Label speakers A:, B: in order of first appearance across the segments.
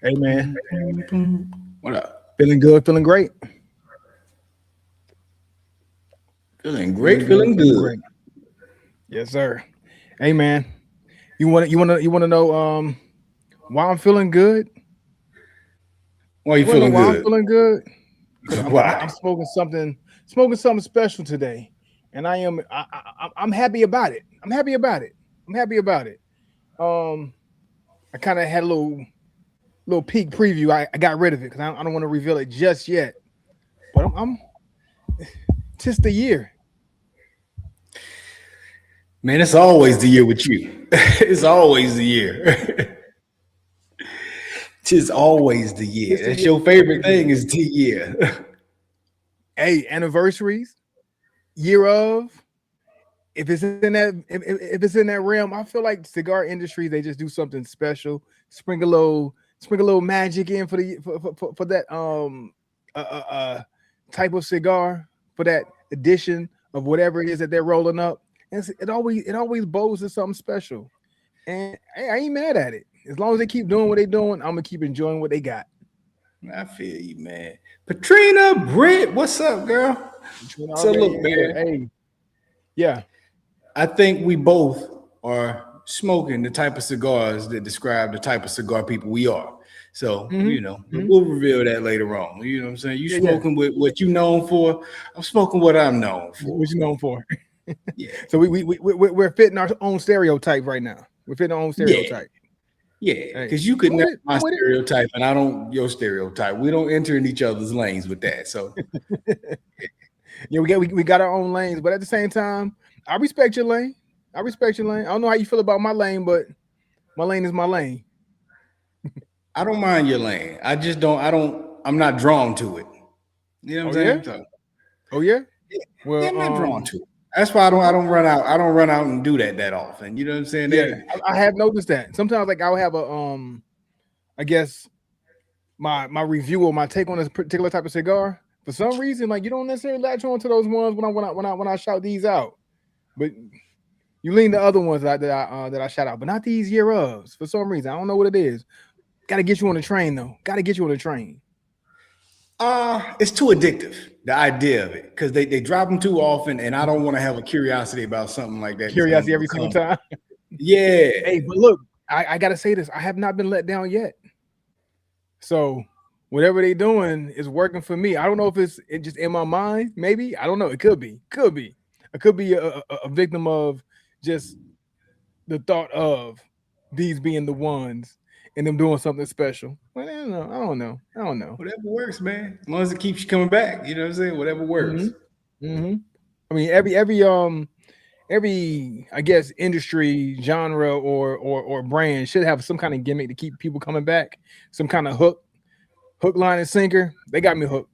A: Hey man,
B: What up?
A: feeling good, feeling great,
B: Feeling great,
A: feeling good,
B: feeling
A: feeling
B: good.
A: great. Yes, sir. Hey man, you want to know why I'm feeling good?
B: Why you
A: You want to know
B: feeling
A: why I'm
B: good?
A: feeling good? Because I'm
B: Why?
A: smoking something special today, and I'm happy about it. I'm happy about it. I'm happy about it. Um, I kind of had a little peek preview. I got rid of it because I don't want to reveal it just yet. But I'm tis the year.
B: Man, it's always the year with you. It's always the year. It's always the year.
A: Tis the
B: That's
A: year.
B: your
A: Tis the
B: favorite thing
A: year.
B: is the year.
A: Hey, anniversaries, year of. If it's in that realm, I feel like cigar industry they just do something special. Sprinkle a little magic in for that type of cigar for that edition of whatever it is that they're rolling up. And it always bows to something special. And hey, I ain't mad at it. As long as they keep doing what they're doing, I'm gonna keep enjoying what they got.
B: I feel you, man. Patrina Britt, what's up, girl?
A: Between
B: So
A: already
B: look,
A: in here.
B: man.
A: Hey, yeah.
B: I think we both are smoking the type of cigars that describe the type of cigar people we are. So,
A: Mm-hmm. Mm-hmm.
B: we'll reveal that later on. You know what I'm saying? You
A: Yeah, yeah.
B: smoking with what you known for. I'm smoking what I'm known for.
A: What you known for?
B: Yeah.
A: So we're fitting our own stereotype right now. We're fitting our own
B: Yeah.
A: stereotype.
B: Yeah.
A: Hey,
B: Because you
A: I'm
B: could
A: with
B: never
A: it.
B: my
A: I'm with
B: stereotype and I don't your stereotype. We don't enter in each other's lanes with that. So,
A: it. Yeah, we got our own lanes, but at the same time, I respect your lane. I respect your lane. I don't know how you feel about my lane, but my lane is my lane.
B: I don't mind your lane. I'm not drawn to it. You know what I'm
A: Oh yeah,
B: saying? So,
A: oh yeah.
B: yeah,
A: Well,
B: I'm not drawn to it. That's why I don't run out. I don't run out and do that often. You know what I'm saying?
A: yeah, I have noticed that sometimes, like I'll have I guess my review or my take on this particular type of cigar. For some reason, like you don't necessarily latch on to those ones when I shout these out, but you lean the other ones that I shout out, but not these year ofs. For some reason, I don't know what it is. Got to get you on the train though. Got to get you on the train.
B: It's too addictive. The idea of it, because they drop them too often, and I don't want to have a curiosity about something like that that's going
A: Curiosity
B: to
A: every single
B: become.
A: time.
B: Yeah,
A: Hey, but look, I gotta say this. I have not been let down yet. So whatever they doing is working for me. I don't know if it just in my mind. Maybe I don't know. It could be. Could be. I could be a victim of just the thought of these being the ones and them doing something special. But I don't know. I don't know. I don't know.
B: whatever works, man. As long as it keeps you coming back, you know what I'm saying. Whatever
A: Mm-hmm.
B: works.
A: Mm-hmm. I mean, every I guess industry genre or brand should have some kind of gimmick to keep people coming back. Some kind of hook, line, and sinker. They got me hooked.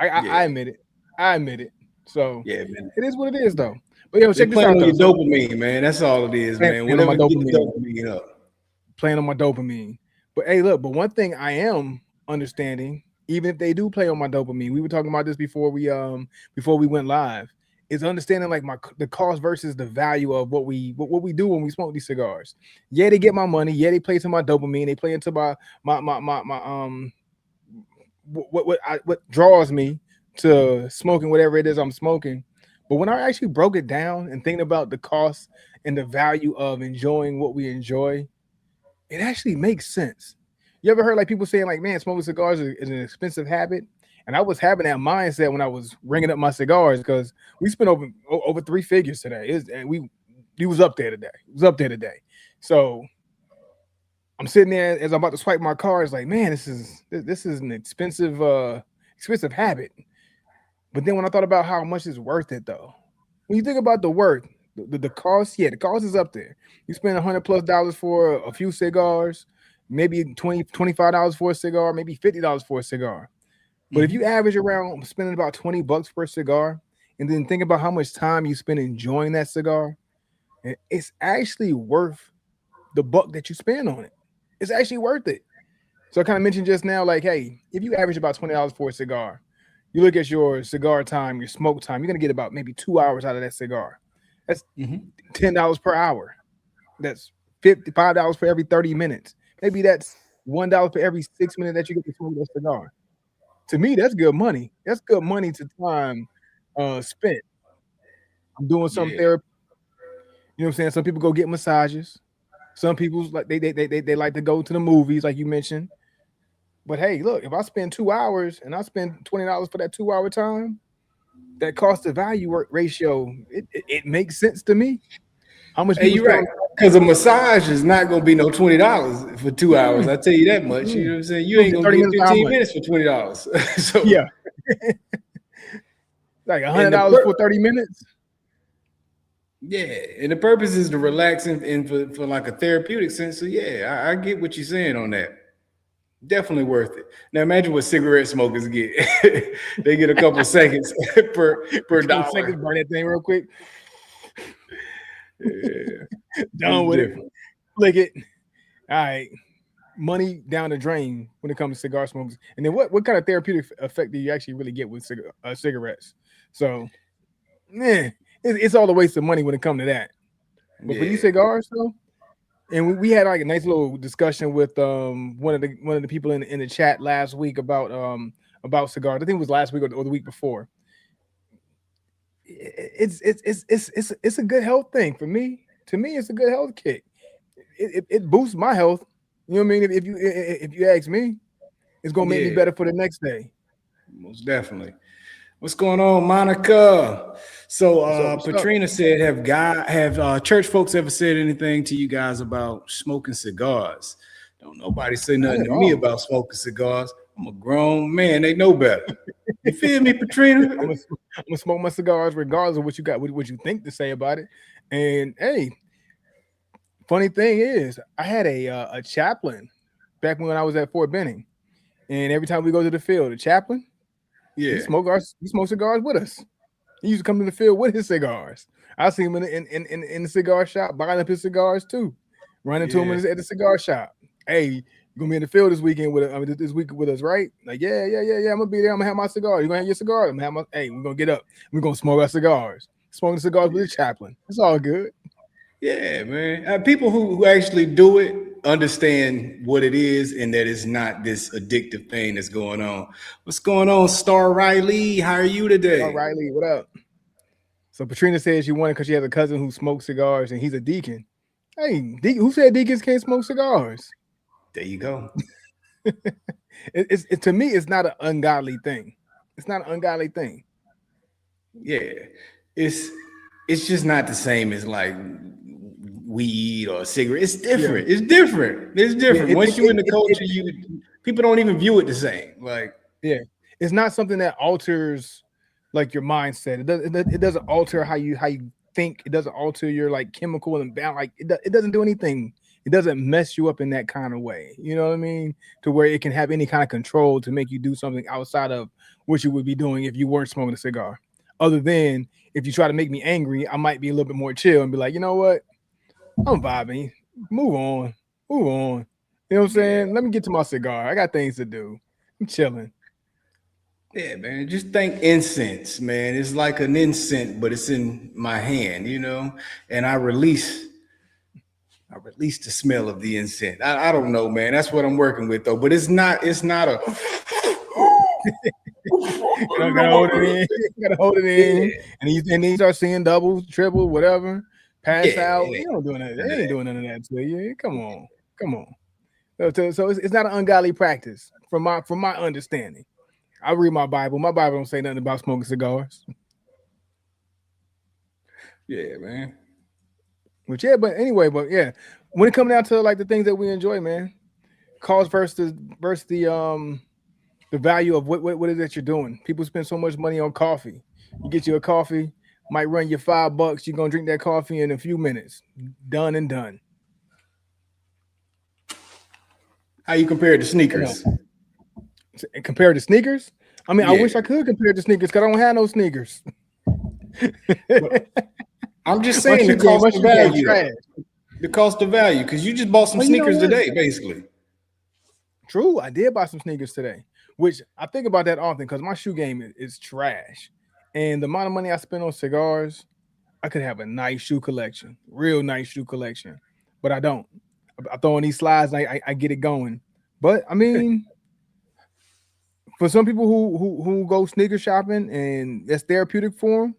A: I
B: Yeah,
A: admit it. I admit it. So
B: yeah, man.
A: it is what it is, though. But yo,
B: They
A: check this
B: playing
A: out
B: on
A: though.
B: your
A: So
B: dopamine, man. That's all it is, man.
A: playing on
B: Whatever
A: my
B: to get the
A: dopamine,
B: dopamine up.
A: playing on my dopamine. But hey, look. But one thing I am understanding, even if they do play on my dopamine, we were talking about this before we went live, is understanding like the cost versus the value of what we do when we smoke these cigars. Yeah, they get my money. Yeah, they play to my dopamine. They play into my what draws me to smoking whatever it is I'm smoking. But when I actually broke it down and thinking about the cost and the value of enjoying what we enjoy, it actually makes sense. You ever heard like people saying like, "Man, smoking cigars is an expensive habit," and I was having that mindset when I was ringing up my cigars because we spent over three figures today. And we was up there today. It was up there today. So I'm sitting there as I'm about to swipe my card. It's like, man, this is an expensive habit. But then when I thought about how much it's worth it, though, when you think about the worth, the cost, yeah, the cost is up there. You spend $100+ for a few cigars, maybe $25 for a cigar, maybe $50 for a cigar. But if you
B: Hmm.
A: average around spending about $20 per cigar, and then think about how much time you spend enjoying that cigar, it's actually worth the buck that you spend on it. It's actually worth it. So I kind of mentioned just now, like, hey, if you average about $20 for a cigar, you look at your cigar time, your smoke time, you're gonna get about maybe 2 hours out of that cigar. That's
B: Hmm.
A: $10 per hour. That's $55 for every 30 minutes. Maybe that's $1 for every 6 minutes that you get to smoke that cigar. To me, that's good money. That's good money to time spent. I'm doing some
B: Yeah.
A: therapy. You know what I'm saying? Some people go get massages. Some people's like they like to go to the movies, like you mentioned. But hey, look, if I spend 2 hours and I spend $20 for that 2 hour time, that cost to value ratio, it makes sense to me. How much
B: Hey,
A: people
B: you're
A: spend
B: right.
A: on
B: Because a massage is not gonna be no $20 for 2 hours.
A: mm,
B: I tell you that much. You
A: mm.
B: know what I'm saying? You
A: You'll
B: ain't
A: get
B: gonna
A: 30
B: get
A: minutes for how
B: 15
A: much?
B: minutes for $20. So
A: Yeah. Like
B: and the
A: $100 for 30 minutes.
B: yeah, and the purpose is to relax and for like a therapeutic sense. So yeah, I get what you're saying on that. Definitely worth it. Now imagine what cigarette smokers get. They get a couple seconds
A: A
B: per
A: couple seconds,
B: dollar.
A: burn that thing real quick.
B: Yeah, it's
A: Done with it.
B: different.
A: Flick it. All right. Money down the drain when it comes to cigar smokers. And then what kind of therapeutic effect do you actually really get with cigarettes? So, yeah, it's all a waste of money when it comes to that. But for these
B: Yeah,
A: cigars, though, and we had like a nice little discussion with one of the people in the chat last week about cigars. I think it was last week or the week before. It's a good health thing for me. To me, it's a good health kick. It boosts my health. You know what I mean? If you ask me, it's gonna make me
B: yeah,
A: better for the next day.
B: most definitely. What's going on, Monica? So
A: What's up? What's up?
B: Patrina said, have church folks ever said anything to you guys about smoking cigars? Don't nobody say
A: Not
B: nothing
A: at
B: to me
A: all.
B: about smoking cigars. I'm a grown man. They know better. You feel me, Patrina?
A: I'm gonna smoke my cigars regardless of what you got, what you think to say about it. And hey, funny thing is, I had a chaplain back when I was at Fort Benning, and every time we go to the field, the chaplain
B: Yeah,
A: he smoked cigars with us. He used to come to the field with his cigars. I see him in the cigar shop buying up his cigars too, running to him
B: yeah,
A: at the cigar shop. Hey, you gonna be in the field this weekend this week with us, right? Like, yeah. I'm gonna be there. I'm gonna have my cigar. You gonna have your cigar? I'm gonna have my. Hey, we're gonna get up. We're gonna smoke our cigars. Smoking cigars with the chaplain. It's all good.
B: yeah, man. People who actually do it understand what it is and that it's not this addictive thing that's going on. What's going on, Star Riley? How are you
A: All
B: today?
A: right, Lee, what up? So Patrina says she wanted because she has a cousin who smokes cigars and he's a deacon. Hey, who said deacons can't smoke cigars?
B: There you go.
A: To me, it's not an ungodly thing. It's not an ungodly thing.
B: Yeah, it's it's just not the same as like weed or cigarette. It's
A: Yeah,
B: different. It's different. It's
A: yeah.
B: different. Once you in the culture, you people don't even view it the same. Like
A: Yeah, it's not something that alters like your mindset. It doesn't alter how you think. It doesn't alter your like chemical and balance. Like it doesn't do anything. It doesn't mess you up in that kind of way. You know what I mean? To where it can have any kind of control to make you do something outside of what you would be doing if you weren't smoking a cigar. Other than if you try to make me angry, I might be a little bit more chill and be like, you know what? I'm vibing. Move on. Move on. You know what I'm
B: yeah,
A: saying? Let me get to my cigar. I got things to do. I'm chilling.
B: yeah, man. Just think incense, man. It's like an incense, but it's in my hand, and I release the smell of the incense. I don't know, man. That's what I'm working with though. But it's not a
A: Gotta hold it in. Gotta hold it in.
B: yeah,
A: And then you start seeing doubles, triple, whatever.
B: yeah,
A: Pass out.
B: it
A: You
B: ain't
A: don't doing that.
B: none
A: They
B: of
A: ain't
B: that.
A: doing none of that to you. Come on. Come on. So it's not an ungodly practice from my understanding. I read my Bible. My Bible don't say nothing about smoking cigars.
B: Yeah, man.
A: But anyway, when it comes down to like the things that we enjoy, man, cost versus the value of what is it that you're doing. People spend so much money on coffee. You get you a coffee, might run you $5. You're gonna drink that coffee in a few minutes. Done and done.
B: How you compare it to
A: You know,
B: sneakers?
A: and compared to sneakers, I mean, I
B: Yeah,
A: wish I could compare it to sneakers because I don't have no sneakers.
B: but I'm just
A: my
B: saying the cost
A: my
B: of
A: shoe game
B: value
A: trash.
B: though. The cost of value, because you just bought some
A: Well, you know
B: sneakers
A: what?
B: today, basically.
A: True, I did buy some sneakers today, which I think about that often because my shoe game is trash, and the amount of money I spend on cigars, I could have a nice shoe collection, real nice shoe collection, but I don't. I throw in these slides, and I get it going. But I mean, for some people who go sneaker shopping and that's therapeutic for them,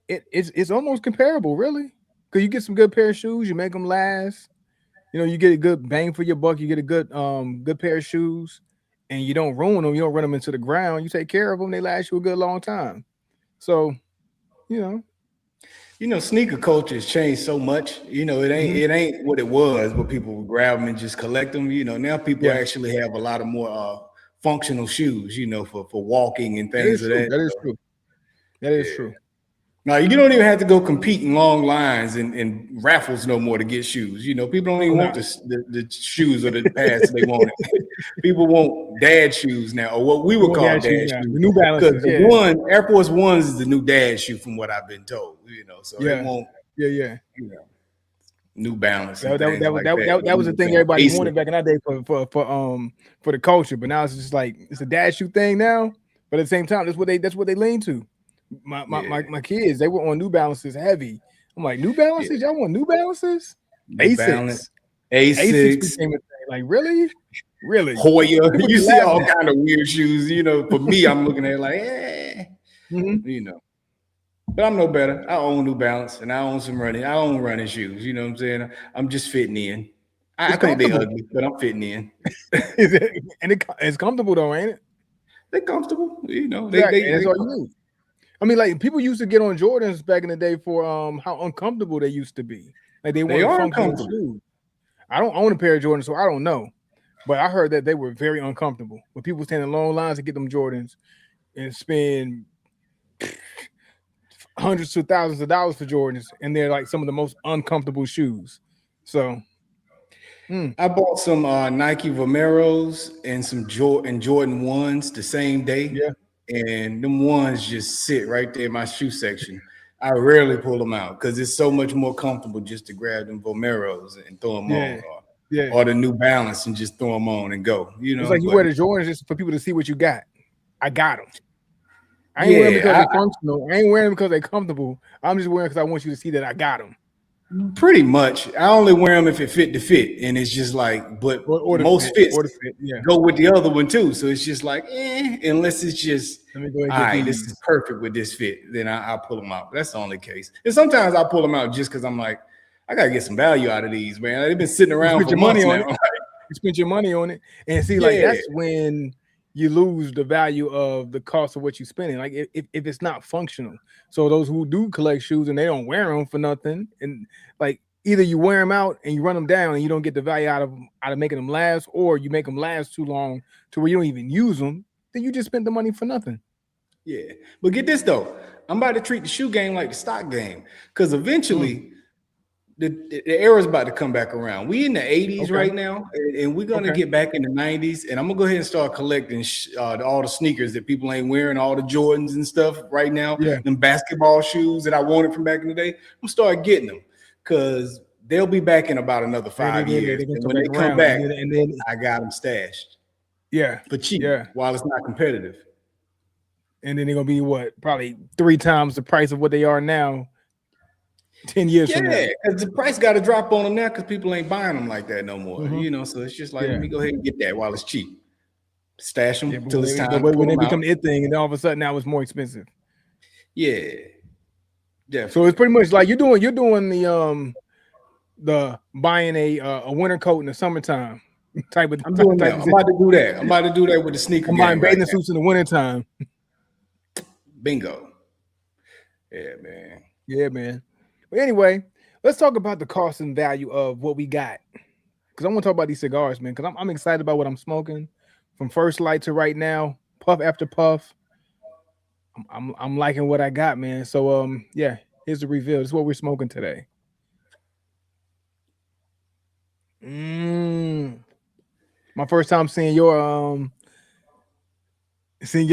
A: it's almost comparable, really. Because you get some good pair of shoes, you make them last. You get a good bang for your buck. You get a good pair of shoes, and you don't ruin them. You don't run them into the ground. You take care of them; they last you a good long time. So, you know,
B: Sneaker culture has changed so much. It ain't
A: mhm.
B: it ain't what it was, but people would grab them and just collect them. Now people
A: Yeah,
B: actually have a lot of more functional shoes. For walking and
A: that is
B: things of
A: true.
B: that.
A: That is
B: So,
A: true. That is
B: yeah.
A: true.
B: Now you don't even have to go compete in long lines and raffles no more to get shoes. People don't
A: Oh
B: even
A: no,
B: want the shoes or the pads they wanted. People want dad shoes now, or what we
A: we
B: would
A: want
B: call
A: that shoes
B: dad
A: now.
B: shoes,
A: The New
B: because
A: Balances.
B: the
A: Yeah,
B: one Air Force Ones is the new dad shoe, from what I've been told. So they
A: yeah,
B: want
A: yeah, yeah.
B: you know New Balance and
A: That, that,
B: things
A: that,
B: like
A: that,
B: that.
A: that, that was the thing everybody
B: Asics.
A: wanted back in that day for the culture. But now it's just like it's a dad shoe thing now. But at the same time, that's what they lean to. My my
B: Yeah,
A: my, my kids, they were on New Balances heavy. I'm like, New
B: yeah.
A: Balances? Y'all want New Balances?
B: New
A: Asics.
B: Balance,
A: Asics
B: Asics,
A: became a thing. Like, really? Really?
B: Hoya.
A: People
B: You
A: be
B: see all
A: laughing.
B: kind of weird shoes. For me, I'm looking at it like,
A: Mhm.
B: you know. But I'm no better. I own New Balance and I own some running. I own running shoes. You know what I'm saying? I'm just fitting in. I
A: It's
B: think they
A: comfortable.
B: ugly, but I'm fitting in.
A: It's comfortable though, ain't it?
B: They're comfortable. They
A: Exactly.
B: they
A: And that's
B: they
A: all you need. I mean, like people used to get on Jordans back in the day for how uncomfortable they used to be. Like they
B: they
A: weren't
B: are
A: functional
B: comfortable.
A: shoes. I don't own a pair of Jordans, so I don't know. But I heard that they were very uncomfortable. When people stand in long lines to get them Jordans and spend hundreds to thousands of dollars for Jordans, and they're like some of the most uncomfortable shoes. So,
B: I bought some Nike Vomeros and some Jordan ones the same day,
A: yeah,
B: and them ones just sit right there in my shoe section. I rarely pull them out because it's so much more comfortable just to grab them Vomeros and throw them
A: yeah,
B: on, or
A: yeah.
B: or the New Balance and just throw them on and go.
A: It's like you
B: But
A: wear the Jordans just for people to see what you got. I got them. I ain't wearing them because
B: yeah,
A: they're functional. I ain't wearing them because they're comfortable. I'm just wearing because I want you to see that I got them.
B: pretty much. I only wear them if it fit the fit, and it's just like, but
A: Or the
B: most
A: fit,
B: fits
A: or the fit. Yeah.
B: go with the other one too. So it's just like, unless it's just,
A: Let me go ahead and
B: all
A: get
B: right, this is
A: these.
B: perfect with this fit, then I'll pull them out. But that's the only case. And sometimes I pull them out just because I'm like, I gotta get some value out of these, man. They've been sitting
A: You
B: around
A: spent
B: for
A: your money
B: months
A: on
B: now.
A: it. You spent your money on it, and see, like
B: Yeah,
A: that's when you lose the value of the cost of what you're spending. Like if it's not functional. So those who do collect shoes and they don't wear them for nothing, and like either you wear them out and you run them down and you don't get the value out of making them last, or you make them last too long to where you don't even use them, then you just spent the money for nothing.
B: yeah. But get this though, I'm about to treat the shoe game like the stock game, because
A: Mm,
B: eventually the era's about to come back around. We in the 80s
A: okay,
B: right now, and we're gonna
A: okay,
B: get back in the 90s, and I'm gonna go ahead and start collecting all the sneakers that people ain't wearing, all the Jordans and stuff right now,
A: yeah.
B: them basketball shoes that I wanted from back in the day. I'm gonna start getting them because they'll be back in about another
A: They
B: 5 years,
A: they can
B: and
A: come
B: when
A: back
B: they come
A: around,
B: back,
A: and then
B: I got them stashed
A: yeah,
B: for cheap
A: yeah.
B: while it's not competitive.
A: And then they're gonna be what, probably 3 times the price of what they are now 10 years from
B: Yeah,
A: now.
B: because the price got to drop on them now because people ain't buying them like that no more.
A: Hmm.
B: So it's just like, let
A: Yeah,
B: me go ahead and get that while it's cheap. Stash
A: yeah,
B: them
A: but
B: till it's time to
A: when
B: pull
A: they
B: them out.
A: become the it thing, and then all of a sudden now it's more expensive.
B: Yeah,
A: So it's
B: definitely.
A: pretty much like you're doing the buying a winter coat in the summertime type of
B: I'm doing
A: type
B: that.
A: of
B: I'm about to
A: situation.
B: do that. I'm about to do that with the sneaker
A: I'm buying
B: game right
A: bathing
B: now.
A: suits in the wintertime.
B: Bingo. Yeah, man.
A: Yeah, man. But anyway, let's talk about the cost and value of what we got. Because I want to talk about these cigars, man. Because I'm excited about what I'm smoking. From first light to right now, puff after puff. I'm liking what I got, man. So yeah, here's the reveal. This is what we're smoking today. Mm. My first time seeing your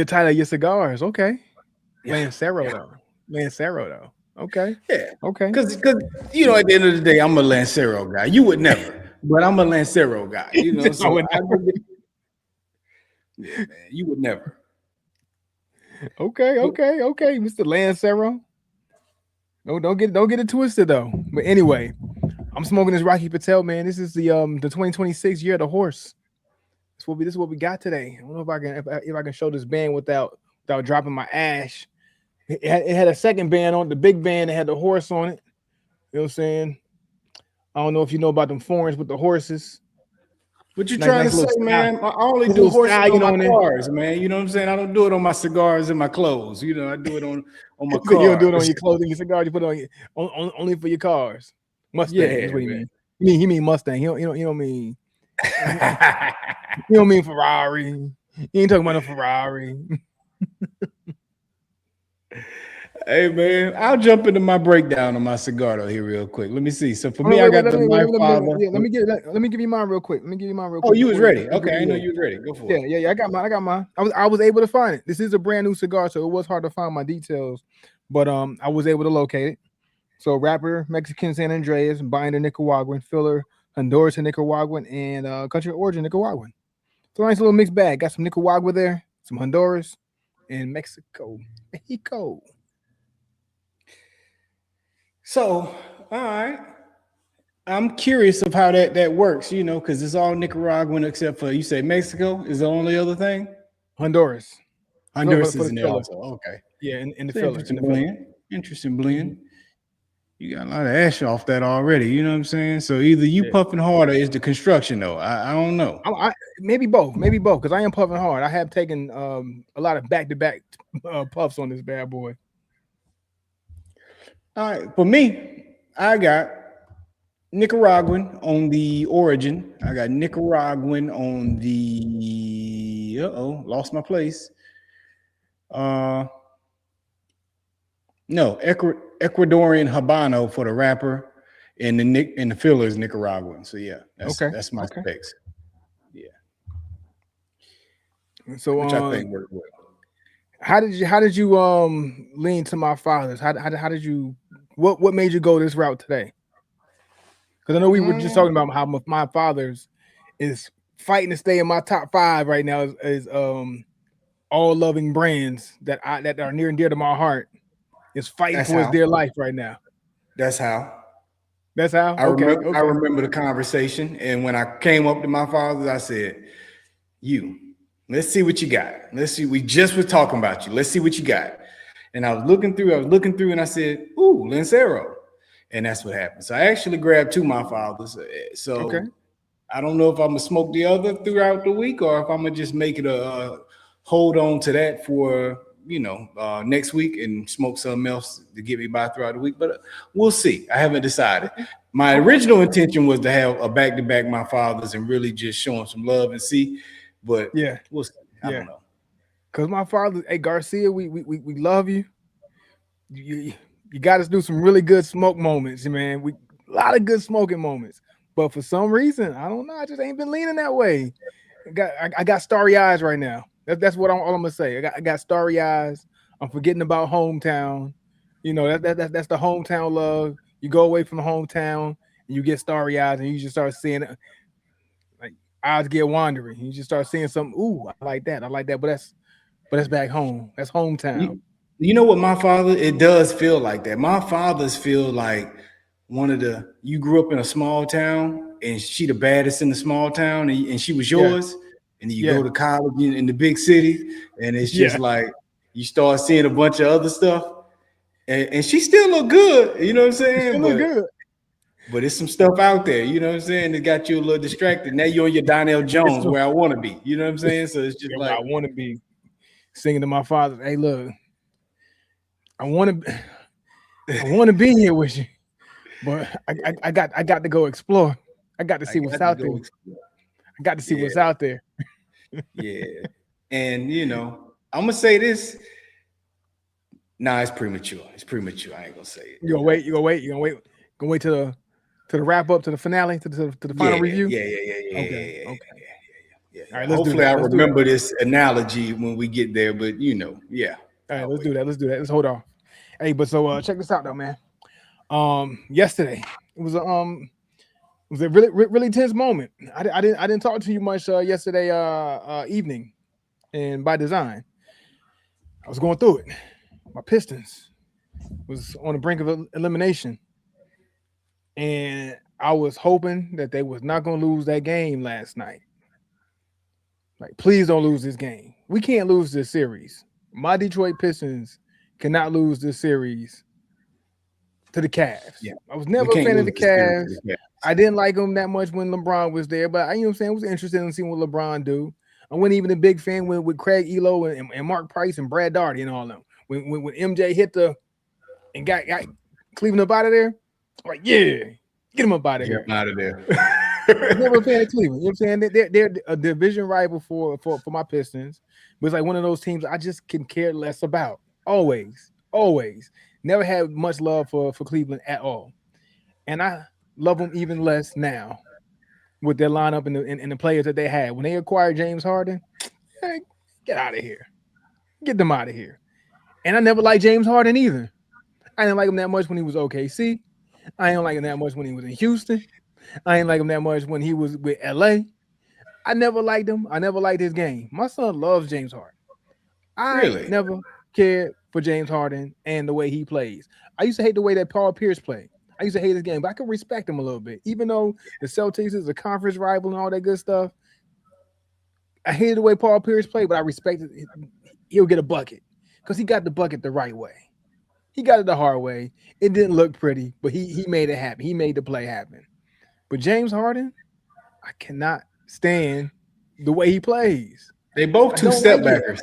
A: title, your cigars. Okay.
B: Yeah,
A: Lancero
B: yeah,
A: though. Lancero though. Okay.
B: yeah.
A: Okay.
B: Because at the end of the day, I'm a Lancero guy. You would never, but I'm a Lancero guy.
A: I
B: So
A: would
B: I
A: never.
B: go get, yeah, man. You would never.
A: Okay,
B: But
A: okay, okay, Mr. Lancero. No, don't get it twisted though. But anyway, I'm smoking this Rocky Patel, man. This is the 2026 year of the horse. this is what we got today. I don't know if I can show this band without dropping my ash. It had a second band on the big band that had the horse on it. You know what I'm saying? I don't know if you know about them foreigns with the horses.
B: What you
A: Nice,
B: trying to
A: nice
B: say,
A: little style,
B: man? I only do
A: little
B: horses on
A: stallion
B: my
A: on there.
B: cars, man. You know what I'm saying? I don't do it on my cigars and my clothes. You know, I do it on my
A: So you don't do it on
B: cars.
A: your clothing, your cigar. You put it only for your cars. Mustang is
B: Yeah,
A: what he
B: man.
A: mean. He mean Mustang. He don't mean he don't mean Ferrari. He ain't talking about a Ferrari.
B: Hey, man, I'll jump into my breakdown on my cigar though here real quick. Let me see. So for
A: Oh, no,
B: me, I
A: wait,
B: got the My Father.
A: yeah, let me give you mine real quick. Let me give you mine real
B: Oh,
A: quick
B: you was
A: before
B: ready.
A: you
B: Okay,
A: give
B: I
A: me
B: know
A: yours.
B: you was ready. Go for
A: Yeah,
B: it.
A: yeah, I got mine. I was able to find it. This is a brand new cigar, so it was hard to find my details, but I was able to locate it. So wrapper, Mexican San Andreas, binder Nicaraguan, filler Honduras and Nicaraguan, and country of origin Nicaraguan. So nice little mixed bag. Got some Nicaragua there, some Honduras, and Mexico. Mexico.
B: So, all right. I'm curious of how that works, you know, because it's all Nicaraguan except for you say Mexico is the only other thing.
A: Honduras. For
B: Honduras
A: for
B: is
A: the
B: in there
A: filler.
B: also. Okay.
A: Yeah, in the
B: It's an
A: filler. In
B: interesting
A: the filler.
B: blend. Interesting
A: Mhm.
B: blend. You got a lot of ash off that already. You know what I'm saying? So either you
A: Yeah.
B: puffing hard or is the construction though. I don't know.
A: Maybe both, because I am puffing hard. I have taken a lot of back to back puffs on this bad boy.
B: All right. For me, I got Nicaraguan on the origin. I got Nicaraguan on the lost my place. Uh no, Ecuadorian Habano for the wrapper and the filler is Nicaraguan. So yeah,
A: Okay,
B: that's my
A: okay.
B: specs. Yeah.
A: So
B: Which I think worked well.
A: how did you lean to my fathers? How did you what made you go this route today? Because I know we were just
B: Mm,
A: talking about how my father's is fighting to stay in my top five right now is all loving brands that are near and dear to my heart is fighting
B: that's
A: for his
B: how.
A: dear life right now.
B: That's how.
A: That's how.
B: I
A: Okay,
B: remember I
A: okay,
B: remember the conversation. And when I came up to my father, I said, you, let's see what you got. Let's see. We just was talking about you. Let's see what you got. And I was looking through, and I said, ooh, Lancero. And that's what happened. So I actually grabbed two my fathers.
A: okay.
B: So I don't know if I'm gonna smoke the other throughout the week or if I'm gonna just make it a hold on to that for next week and smoke something else to get me by throughout the week. But we'll see. I haven't decided.
A: Okay.
B: My
A: Okay.
B: original intention was to have a back to back my fathers and really just show them some love and see, but
A: Yeah.
B: we'll see. I
A: Yeah.
B: don't know.
A: Cause my father, hey Garcia, we love you. You got us do some really good smoke moments, man. We a lot of good smoking moments. But for some reason, I don't know. I just ain't been leaning that way. I got starry eyes right now. That's what all I'm gonna say. I got starry eyes. I'm forgetting about hometown. You know that's the hometown love. You go away from the hometown and you get starry eyes and you just start seeing it, like eyes get wandering. You just start seeing something. Ooh, I like that. I like that. But that's back home. That's hometown.
B: You know what, my father, it does feel like that. My father's feel like you grew up in a small town and she the baddest in the small town and she was
A: Yeah,
B: yours. And then you go
A: yeah,
B: to college in the big city and it's just
A: yeah.
B: like you start seeing a bunch of other stuff and she still look good, you know what I'm
A: You
B: saying?
A: still look good.
B: But it's some stuff out there, you know what I'm saying? That got you a little distracted. Now you're on your Donnell
A: It's
B: Jones
A: so,
B: where I want to be, you know what I'm saying? So it's just
A: yeah, where
B: like
A: I want to be singing to my father. Hey, look, I want to, I want to be here with you, but I got to go explore. I got to
B: I
A: see what's
B: got to
A: out there.
B: go explore.
A: I got to see
B: Yeah,
A: what's out there.
B: yeah. And I'm gonna say this. Nah, it's premature. It's premature. I ain't gonna say it.
A: You gonna wait? You gonna wait? You gonna wait to the wrap up, to the finale, to the
B: Yeah,
A: final review?
B: yeah, yeah, yeah, yeah,
A: Okay,
B: yeah, yeah,
A: okay.
B: yeah,
A: All
B: yeah.
A: right, let's do
B: Hopefully, I
A: that. Let's do that.
B: remember this analogy when we get there. But yeah,
A: All right,
B: I'll
A: let's
B: wait.
A: do that. Let's do that. Let's hold off. Hey, but so check this out though, man. Yesterday it was a really tense moment. I didn't talk to you much yesterday evening, and by design, I was going through it. My Pistons was on the brink of elimination, and I was hoping that they was not going to lose that game last night. Like, please don't lose this game. We can't lose this series. My Detroit Pistons cannot lose this series to the Cavs.
B: Yeah,
A: I was
B: we
A: never a
B: can't
A: fan of
B: lose
A: the
B: this series to
A: Cavs.
B: the
A: I
B: Cavs.
A: didn't like them that much when LeBron was there, but you know what I'm saying? I was interested in seeing what LeBron do. I wasn't even a big fan with Craig Elo and Mark Price and Brad Daugherty and all them. When MJ hit the and got Cleveland up out of there, like, yeah, get him up out of
B: Get
A: here.
B: him out of there.
A: I was never a fan of Cleveland. You know what I'm saying? They're a division rival for my Pistons. But it's like one of those teams I just can care less about. Always. Always. Never had much love for Cleveland at all. And I love them even less now with their lineup and the players that they had. When they acquired James Harden, hey, get out of here. Get them out of here. And I never liked James Harden either. I didn't like him that much when he was OKC. I didn't like him that much when he was in Houston. I didn't like him that much when he was with LA. I never liked him. I never liked his game. My son loves James Harden. I
B: Really?
A: never cared for James Harden and the way he plays. I used to hate the way that Paul Pierce played. I used to hate his game, but I could respect him a little bit. Even though the Celtics is a conference rival and all that good stuff, I hated the way Paul Pierce played, but I respected he'll get a bucket because he got the bucket the right way. He got it the hard way. It didn't look pretty, but he made it happen. He made the play happen. But James Harden, I cannot stand the way he plays.
B: They both
A: I
B: two
A: don't
B: step
A: like it.
B: backers.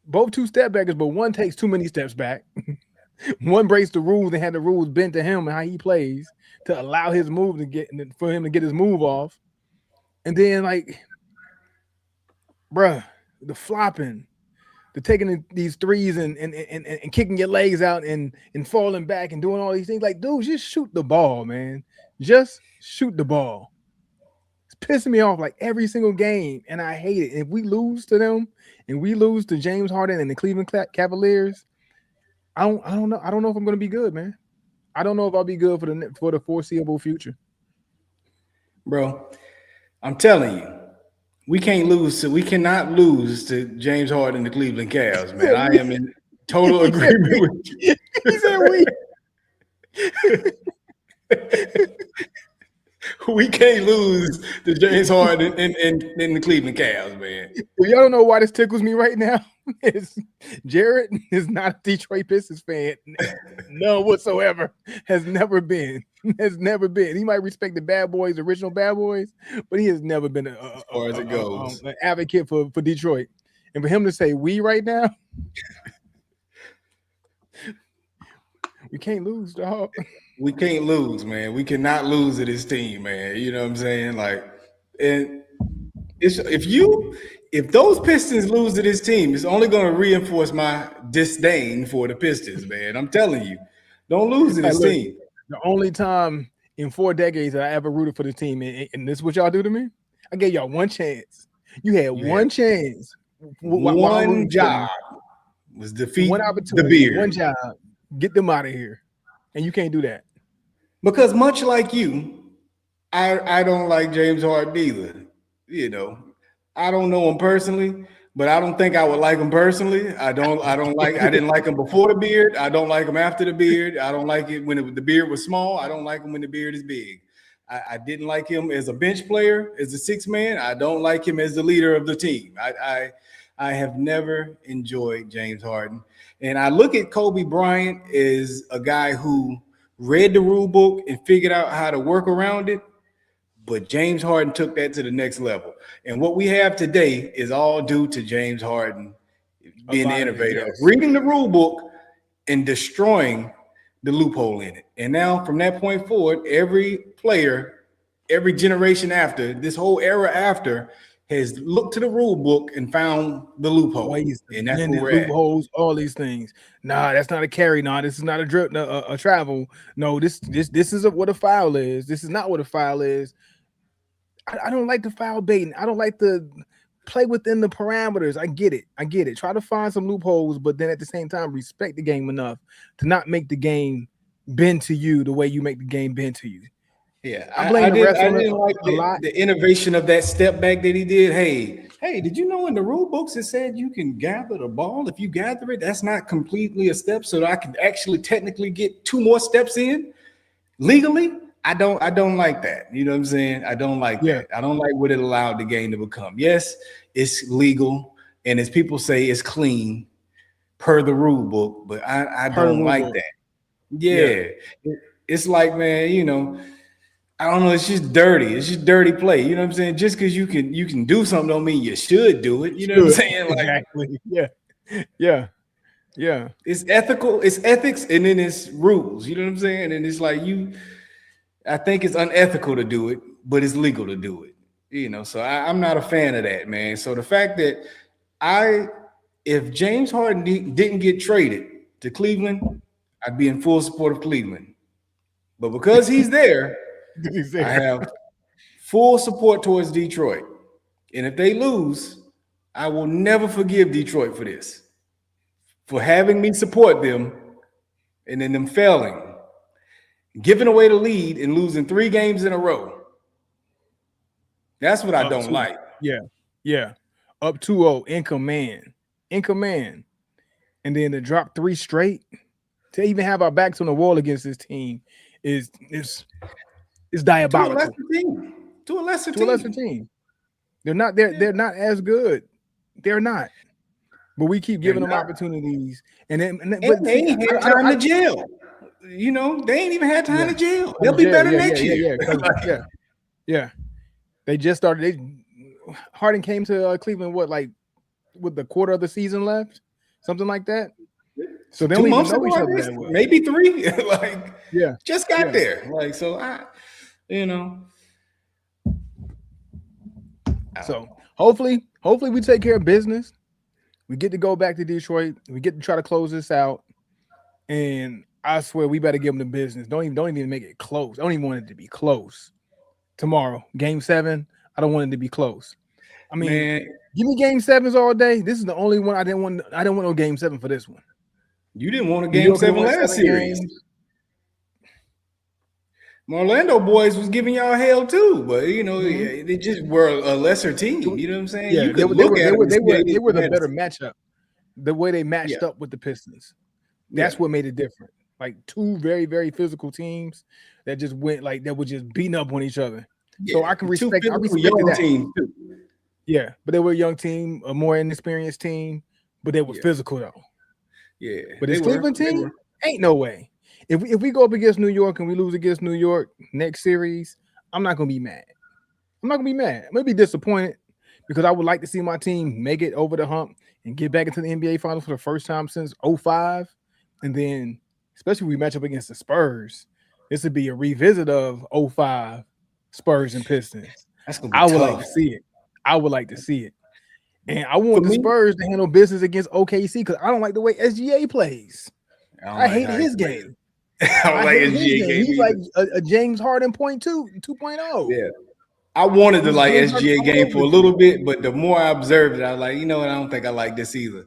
A: Both two step backers, but one takes too many steps back. One breaks the rules and had the rules bent to him and how he plays to allow his move to get for him to get his move off. And then like, bruh, the flopping, the taking these threes and kicking your legs out and falling back and doing all these things. Like, dude, just shoot the ball, man. Just shoot the ball. It's pissing me off like every single game, and I hate it. If we lose to them and we lose to James Harden and the Cleveland Cavaliers, I don't know. I don't know if I'm going to be good, man. I don't know if I'll be good for the foreseeable future.
B: Bro, I'm telling you, we cannot lose to James Harden and the Cleveland Cavs,
A: He
B: man.
A: said
B: I
A: we.
B: am in total
A: He said
B: agreement
A: we.
B: with
A: He said we.
B: you. We can't lose to James Harden and the Cleveland Cavs, man.
A: If y'all don't know why this tickles me right now, is Jared is not a Detroit Pistons fan. None whatsoever. Has never been. Has never been. He might respect the Bad Boys, original Bad Boys, but he has never been
B: As far as it goes.
A: an advocate for Detroit. And for him to say we right now, we can't lose, dog.
B: We can't lose, man. We cannot lose to this team, man. You know what I'm saying? Like, and it's if those Pistons lose to this team, it's only going to reinforce my disdain for the Pistons, man. I'm telling you, don't lose to
A: Hey,
B: this
A: look,
B: team.
A: the only time in 4 decades that I ever rooted for the team, and this is what y'all do to me. I gave y'all one chance. You had
B: You
A: one chance.
B: One job was defeat
A: one
B: the
A: opportunity,
B: beard.
A: one job. Get them out of here, and you can't do that.
B: Because much like you, I don't like James Harden either. You know, I don't know him personally, but I don't think I would like him personally. I didn't like him before the beard. I don't like him after the beard. I don't like it when the beard was small. I don't like him when the beard is big. I didn't like him as a bench player, as a sixth man. I don't like him as the leader of the team. I have never enjoyed James Harden. And I look at Kobe Bryant as a guy who read the rule book and figured out how to work around it. But James Harden took that to the next level. And what we have today is all due to James Harden being the innovator,
A: yes.
B: reading the rule book and destroying the loophole in it. And now from that point forward, every player, every generation after, this whole era after, has looked to the rule book and found the loophole.
A: Ways,
B: And that's where
A: bending
B: we're at.
A: loopholes, all these things. Nah, that's not a carry. Nah, this is not a drip, a travel. No, this is what a foul is. This is not what a foul is. I don't like the foul baiting. I don't like the play within the parameters. I get it. I get it. Try to find some loopholes, but then at the same time, respect the game enough to not make the game bend to you the way you make the game bend to you.
B: Yeah,
A: I blame the refs
B: I
A: on
B: didn't like
A: a lot.
B: the innovation of that step back that he did. Hey, did you know in the rule books it said you can gather the ball? If you gather it, that's not completely a step, so that I can actually technically get 2 more steps in legally. I don't like that. You know what I'm saying? I don't like
A: Yeah,
B: that. I don't like what it allowed the game to become. Yes, it's legal, and as people say, it's clean per the rule book, but I
A: per the
B: don't
A: rule
B: like
A: book.
B: that.
A: Yeah,
B: Yeah. It's like, man, I don't know, it's just dirty. It's just dirty play. You know what I'm saying? Just because you can do something don't mean you should do it. You know what I'm
A: should
B: saying? Like
A: exactly. Yeah, yeah, yeah.
B: it's ethical, it's ethics, and then it's rules. You know what I'm saying? And it's like I think it's unethical to do it, but it's legal to do it. So I'm not a fan of that, man. So the fact that I, if James Harden didn't get traded to Cleveland, I'd be in full support of Cleveland. But because he's there,
A: He's
B: I
A: there.
B: have full support towards Detroit. And if they lose, I will never forgive Detroit for this, for having me support them and then them failing, giving away the lead and losing 3 games in a row. That's what I
A: Up
B: don't
A: two.
B: like.
A: Yeah, yeah. Up 2-0 in command, and then to drop 3 straight, to even have our backs on the wall against this team is
B: To a lesser
A: diabolical.
B: team. To a lesser
A: To a lesser
B: team.
A: team, they're not there.
B: Yeah.
A: They're not as good. They're not. But we keep
B: They're
A: giving them
B: not.
A: opportunities, and then
B: And
A: but
B: they
A: see,
B: ain't had
A: I don't.
B: time to jail. They ain't even had time
A: Yeah,
B: to jail.
A: out
B: They'll
A: of
B: be
A: jail.
B: better
A: Yeah, yeah,
B: next
A: yeah,
B: year.
A: yeah. Because yeah, yeah. They just started. Harden came to Cleveland. What, like, with the quarter of the season left, something like that. So they
B: Two
A: don't even
B: months
A: know
B: ago,
A: each
B: I
A: other
B: guess,
A: that well.
B: maybe 3. Like,
A: Yeah,
B: just got
A: yeah.
B: there. Like, so you know, I don't
A: So
B: know.
A: hopefully we take care of business. We get to go back to Detroit. We get to try to close this out. And I swear we better give them the business. Don't even make it close. I don't even want it to be close. Tomorrow, game 7. I don't want it to be close. I mean,
B: Man,
A: give me game 7s all day. This is the only one I didn't want. I didn't want no game 7 for this one.
B: you didn't want a
A: New
B: game
A: York had
B: 7
A: won
B: last
A: 7 games.
B: series. Orlando boys was giving y'all hell too, but
A: Mhm.
B: they just were a lesser team. You know what I'm saying?
A: Yeah,
B: You
A: they
B: could
A: were they
B: look
A: were
B: at
A: they
B: them
A: were
B: and
A: they
B: see
A: were
B: they
A: they were
B: didn't
A: the
B: have
A: better
B: the,
A: matchup. The way they
B: yeah,
A: matched up with the Pistons.
B: yeah,
A: That's what made it different. Like, two very, very physical teams that just went, like, that were just beating up on each other. So
B: yeah.
A: I can
B: Two
A: respect. I
B: physical
A: respected
B: young
A: that.
B: teams too.
A: Yeah, but they were a young team, a more inexperienced team, but they were
B: Yeah,
A: physical though.
B: yeah.
A: But
B: They
A: this
B: were.
A: Cleveland
B: They
A: team,
B: were.
A: ain't no way. If we go up against New York and we lose against New York next series, I'm not gonna be mad. I'm not gonna be mad. I'm gonna be disappointed because I would like to see my team make it over the hump and get back into the NBA Finals for the first time since '05, and then especially if we match up against the Spurs, this would be a revisit of '05 Spurs and Pistons.
B: That's gonna be
A: I would like to
B: tough
A: see it. I would like to see it. And I
B: for
A: want the
B: me.
A: Spurs to handle business against OKC because I don't like the way SGA plays.
B: I don't
A: I
B: like
A: hated
B: how he
A: his
B: plays.
A: game.
B: I don't
A: I
B: like
A: hated his
B: SGA
A: game.
B: game
A: He's like
B: either.
A: a James Harden point two, 2.0.
B: Yeah. I wanted to
A: He's
B: like
A: James Harden
B: SGA
A: all
B: game
A: over
B: for
A: the
B: a
A: place.
B: little bit, but the more I observed it, I was like, you know what? I don't think I like this either.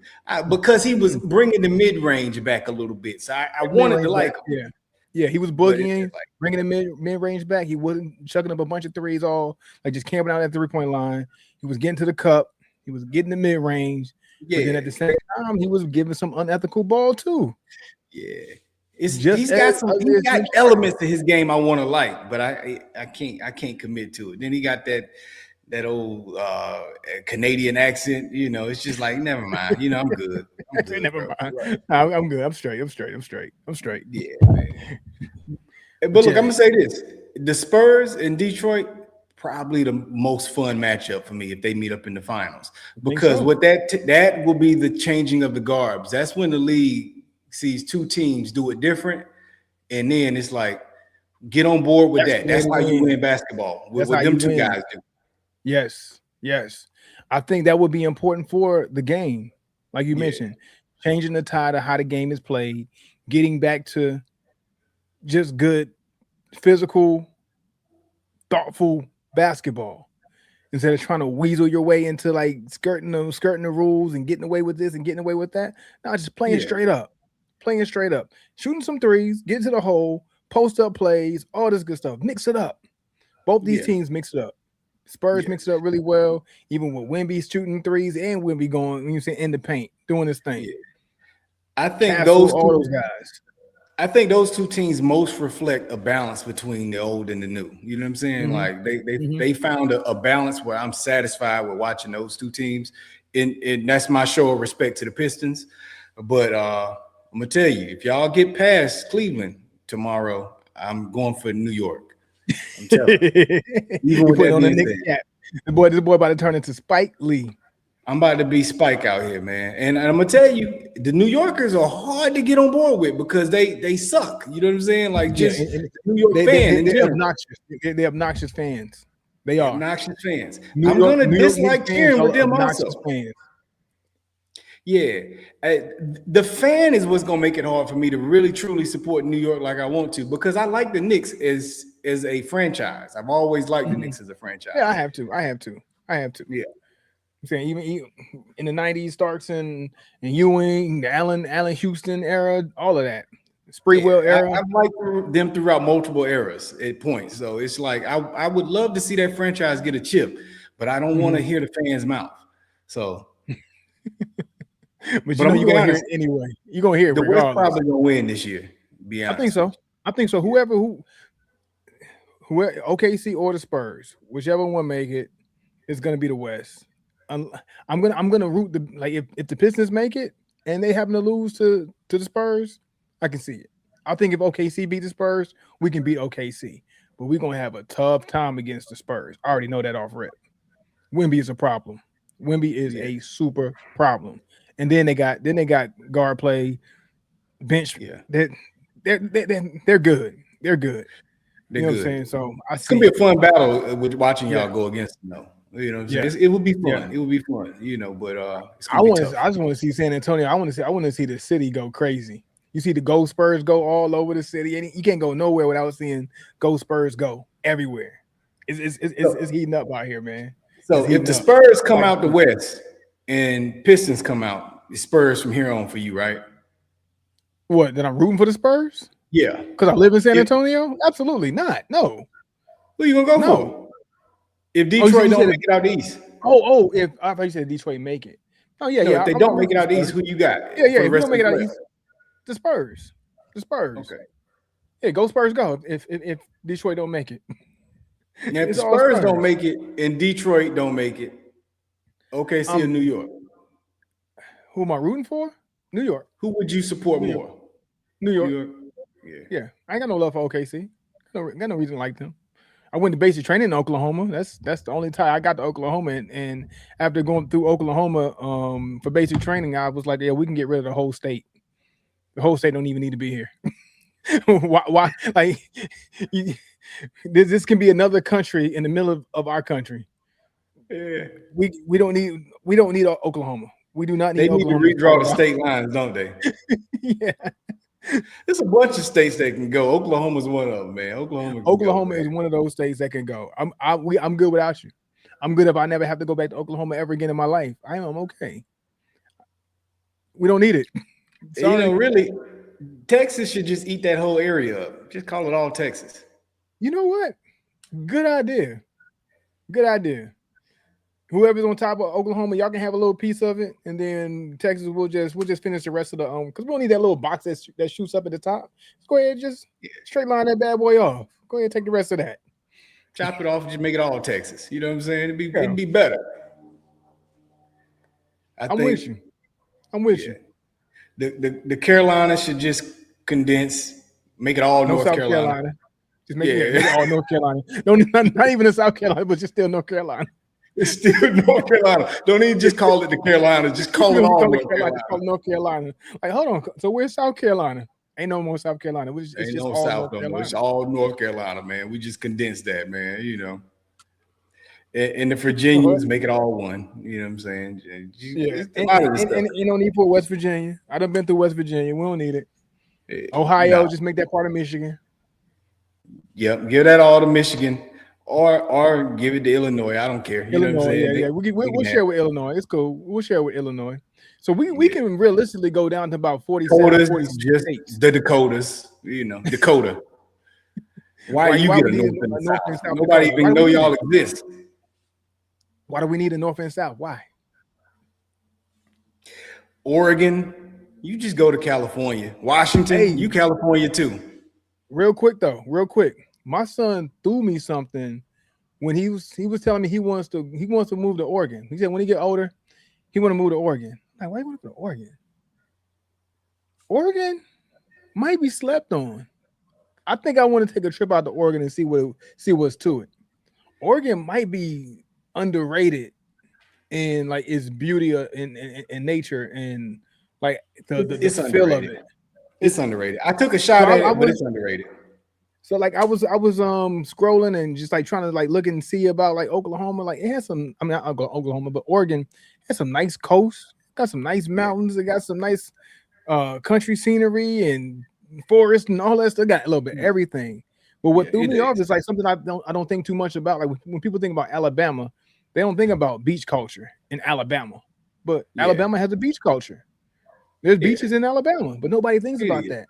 B: Because he was
A: Mm-mm.
B: bringing the mid range back a little bit, so I
A: Mid
B: wanted to
A: range back,
B: like him.
A: yeah, yeah. He was
B: But it's
A: boogieing,
B: just like,
A: bringing the mid range back. He wasn't chucking up a bunch of threes, all like just camping out at the 3-point line. He was getting to the cup. He was getting the mid range, but then
B: yeah,
A: at the same time, he was giving some unethical ball too.
B: yeah. It's
A: Just
B: he's got
A: as
B: some
A: ugly
B: he's
A: as
B: got
A: James Harden.
B: elements to his game I want to like, but I can't commit to it. Then he got that old Canadian accent. It's just like never mind. I'm good. I'm good,
A: Never
B: bro. Like,
A: mind. I'm good. I'm straight. I'm straight. I'm straight. I'm straight.
B: yeah, man. But
A: But
B: look, I'm
A: yeah,
B: gonna say this: the Spurs and Detroit probably the most fun matchup for me if they meet up in the finals,
A: I think
B: because
A: so.
B: what that will be the changing of the guards. That's when the league sees two teams do it different, and then it's like get on board with
A: That's
B: that.
A: the way
B: That's
A: to
B: how you
A: win.
B: win basketball with
A: That's
B: what
A: how you
B: them two
A: win.
B: guys do.
A: Yes, yes. I think that would be important for the game, like you
B: Yeah,
A: mentioned, changing the tide of how the game is played, getting back to just good physical, thoughtful basketball instead of trying to weasel your way into like skirting the rules and getting away with this and getting away with that. No, just
B: yeah,
A: playing straight up, shooting some threes, get to the hole, post up plays, all this good stuff. Mix it up. Both these
B: yeah,
A: teams mix it up. Spurs
B: yeah,
A: mix it up really well, even with Wemby shooting threes and Wemby going, when you say in the paint, doing his thing.
B: yeah. I think
A: Castle,
B: those
A: all
B: two.
A: those guys.
B: I think those two teams most reflect a balance between the old and the new. You know what I'm saying?
A: Mm-hmm.
B: Like they they
A: Mm-hmm.
B: they found a balance where I'm satisfied with watching those two teams, and that's my show of respect to the Pistons. But I'm gonna tell you, if y'all get past Cleveland tomorrow, I'm going for New York. I'm telling you. Even
A: You
B: with
A: putting
B: that
A: on the
B: being
A: Knicks
B: said,
A: cap. This boy about to turn into Spike Lee.
B: I'm about to be Spike out here, man. And I'm gonna tell you, the New Yorkers are hard to get on board with because they suck. You know what I'm saying? Like
A: Yeah,
B: just
A: and
B: the New York fan in
A: they're
B: general.
A: obnoxious. They're obnoxious fans. They
B: They're
A: are.
B: obnoxious fans. I'm gonna
A: New York Knicks
B: dislike
A: fans
B: cheering
A: are
B: with them
A: obnoxious
B: also.
A: fans.
B: Yeah, uh, the fan is what's gonna make it hard for me to really truly support New York like I want to because I like the Knicks as a franchise. I've always liked the
A: Mhm.
B: Knicks as a franchise.
A: Yeah, I have to. I have to. I have to.
B: Yeah,
A: I'm saying even in the '90s, Starks and Ewing, the Allen Houston era, all of that,
B: yeah.
A: Sprewell era.
B: I've liked them throughout multiple eras at points. So it's like I would love to see that franchise get a chip, but I don't want to
A: Mhm.
B: hear the fans' mouth. So,
A: But
B: but
A: you know
B: I'm
A: you're
B: gonna be
A: gonna hear
B: honest,
A: it anyway. You're gonna hear it
B: the West
A: regardless.
B: probably gonna win this year. Be
A: I think
B: honest with
A: so. I think so. Whoever OKC or the Spurs, whichever one make it, is gonna be the West. I'm, I'm gonna root the like if the Pistons make it and they happen to lose to the Spurs, I can see it. I think if OKC beat the Spurs, we can beat OKC, but we're gonna have a tough time against the Spurs. I already know that off rip. Wimby is a problem. Wimby is
B: you. Yeah,
A: a super problem. And then they got guard play, bench.
B: yeah,
A: They're good. They're good.
B: they're
A: You know what I'm
B: good.
A: saying? So I
B: It's gonna be
A: see
B: a
A: it.
B: fun battle with watching
A: Yeah,
B: y'all go against them, though. You know what I'm saying?
A: yeah,
B: It will be
A: yeah.
B: fun. It will be fun, but it's
A: I
B: gonna be
A: want to.
B: tough.
A: I just want to see San Antonio. I want to see the city go crazy. You see the Ghost Spurs go all over the city, and you can't go nowhere without seeing Ghost Spurs go everywhere. It's
B: So,
A: heating up out here, man. It's
B: so if
A: heating
B: the
A: up.
B: Spurs come
A: Like
B: out the West and Pistons come out, the Spurs from here on for you, right?
A: what? That I'm rooting for the Spurs
B: Yeah.
A: because I live in San
B: If,
A: Antonio? Absolutely not. No,
B: who you gonna go
A: no.
B: for? If
A: Oh,
B: Detroit
A: you
B: don't
A: said
B: make it out the East,
A: if I thought you said Detroit make it. Oh yeah,
B: no. If
A: yeah.
B: they
A: I'm
B: don't make
A: rooting
B: it
A: for
B: out
A: the
B: the East,
A: Spurs.
B: who you got
A: Yeah, yeah.
B: for the
A: If we
B: rest
A: don't
B: of
A: make
B: the
A: it out
B: playoffs?
A: East, the Spurs. The Spurs.
B: Okay.
A: Yeah, go Spurs go. If Detroit don't make it,
B: Now, if
A: it's
B: the
A: all
B: Spurs don't
A: Spurs.
B: make it and Detroit don't make it, OKC or New
A: Um,
B: York,
A: who am I rooting for? New York.
B: who would you support
A: New York.
B: more?
A: New
B: New
A: York.
B: York. Yeah.
A: Yeah, I ain't got no love for OKC. Got no reason to like them. I went to basic training in Oklahoma. That's the only tie I got to Oklahoma. And after going through Oklahoma for basic training, I was like, yeah, we can get rid of the whole state. The whole state don't even need to be here. Why? Like, you, this can be another country in the middle of our country.
B: Yeah.
A: We don't need Oklahoma. We do not
B: They
A: need
B: need to
A: Oklahoma to
B: redraw
A: call
B: the
A: it out.
B: state lines, don't they?
A: Yeah,
B: There's a bunch of states that can go. Oklahoma's one of them, man. Oklahoma can go,
A: Oklahoma
B: man.
A: is one of those states that can go. I'm good without you. I'm good if I never have to go back to Oklahoma ever again in my life. I am okay. We don't need it. Sorry.
B: Really, Texas should just eat that whole area up. Just call it all Texas.
A: You know what? Good idea. Good idea. Whoever's on top of Oklahoma, y'all can have a little piece of it, and then Texas we'll just finish the rest of the because we don't need that little box that shoots up at the top. Let's go ahead and just straight line that bad boy off. Go ahead and take the rest of that.
B: Chop it off and just make it all Texas. You know what I'm saying? It'd
A: Yeah,
B: be better. I
A: I'm
B: think
A: with you. I'm with
B: yeah.
A: you.
B: The Carolinas should just condense, make it all
A: No
B: North
A: South
B: Carolina.
A: Carolina. Just make
B: Yeah.
A: it all North Carolina. No, not even in South Carolina, but just still North Carolina.
B: It's still North Carolina. Don't even just call it the Carolinas. Just call it all
A: Call it
B: North
A: Carolina.
B: Carolina.
A: Just call it North Carolina. Like, hold on. So where's South Carolina? Ain't no more South Carolina. It's
B: Ain't
A: just
B: no
A: all
B: South
A: North
B: no more.
A: Carolina.
B: It's all North Carolina, man. We just condensed that, man. And the Virginians make it all one. You know what I'm saying?
A: Yeah,
B: It's a lot of this stuff.
A: and you don't need for West Virginia. I done been through West Virginia. We don't need it.
B: Nah.
A: Ohio, just make that part of Michigan.
B: Yep, give that all to Michigan, or give it to Illinois. I don't care. You know what I'm
A: Illinois,
B: saying?
A: yeah.
B: They
A: We'll
B: can
A: share
B: have
A: with Illinois. It's cool. We'll share with Illinois. So we can realistically go down to about 47,
B: Dakotas,
A: 46
B: just
A: states.
B: the Dakotas. Dakota. Why you
A: Why
B: get
A: we
B: a
A: need
B: North and
A: a
B: a
A: North and
B: South?
A: South
B: Nobody
A: Dakota? Why
B: even
A: do
B: know
A: we need
B: y'all
A: it?
B: exist.
A: Why do we need a North and South? Why?
B: Oregon, You just go to California, Washington.
A: Hey,
B: You California too.
A: real quick though, real quick. My son threw me something when he was telling me he wants to move to Oregon. He said when he get older, he want to move to Oregon. I'm like, why you want to go to Oregon? Oregon might be slept on. I think I want to take a trip out to Oregon and see what's to it. Oregon might be underrated in like its beauty in nature and like the
B: It's
A: feel of
B: underrated.
A: it.
B: It's underrated. I took a
A: So
B: shot
A: I,
B: at
A: I
B: it, but
A: was
B: it's underrated.
A: so like I was scrolling and just like trying to like look and see about like Oklahoma. Like it has some. I mean, I'll go Oklahoma, but Oregon has some nice coast. Got some nice
B: Yeah,
A: mountains. It got some nice country scenery and forest and all that stuff. Got a little bit of everything. But
B: yeah,
A: what threw
B: it
A: me off
B: is.
A: is like something I don't think too much about. Like when people think about Alabama, they don't think about beach culture in Alabama. But
B: Yeah,
A: Alabama has a beach culture. There's
B: yeah,
A: beaches in Alabama, but nobody thinks
B: it
A: about
B: is.
A: that.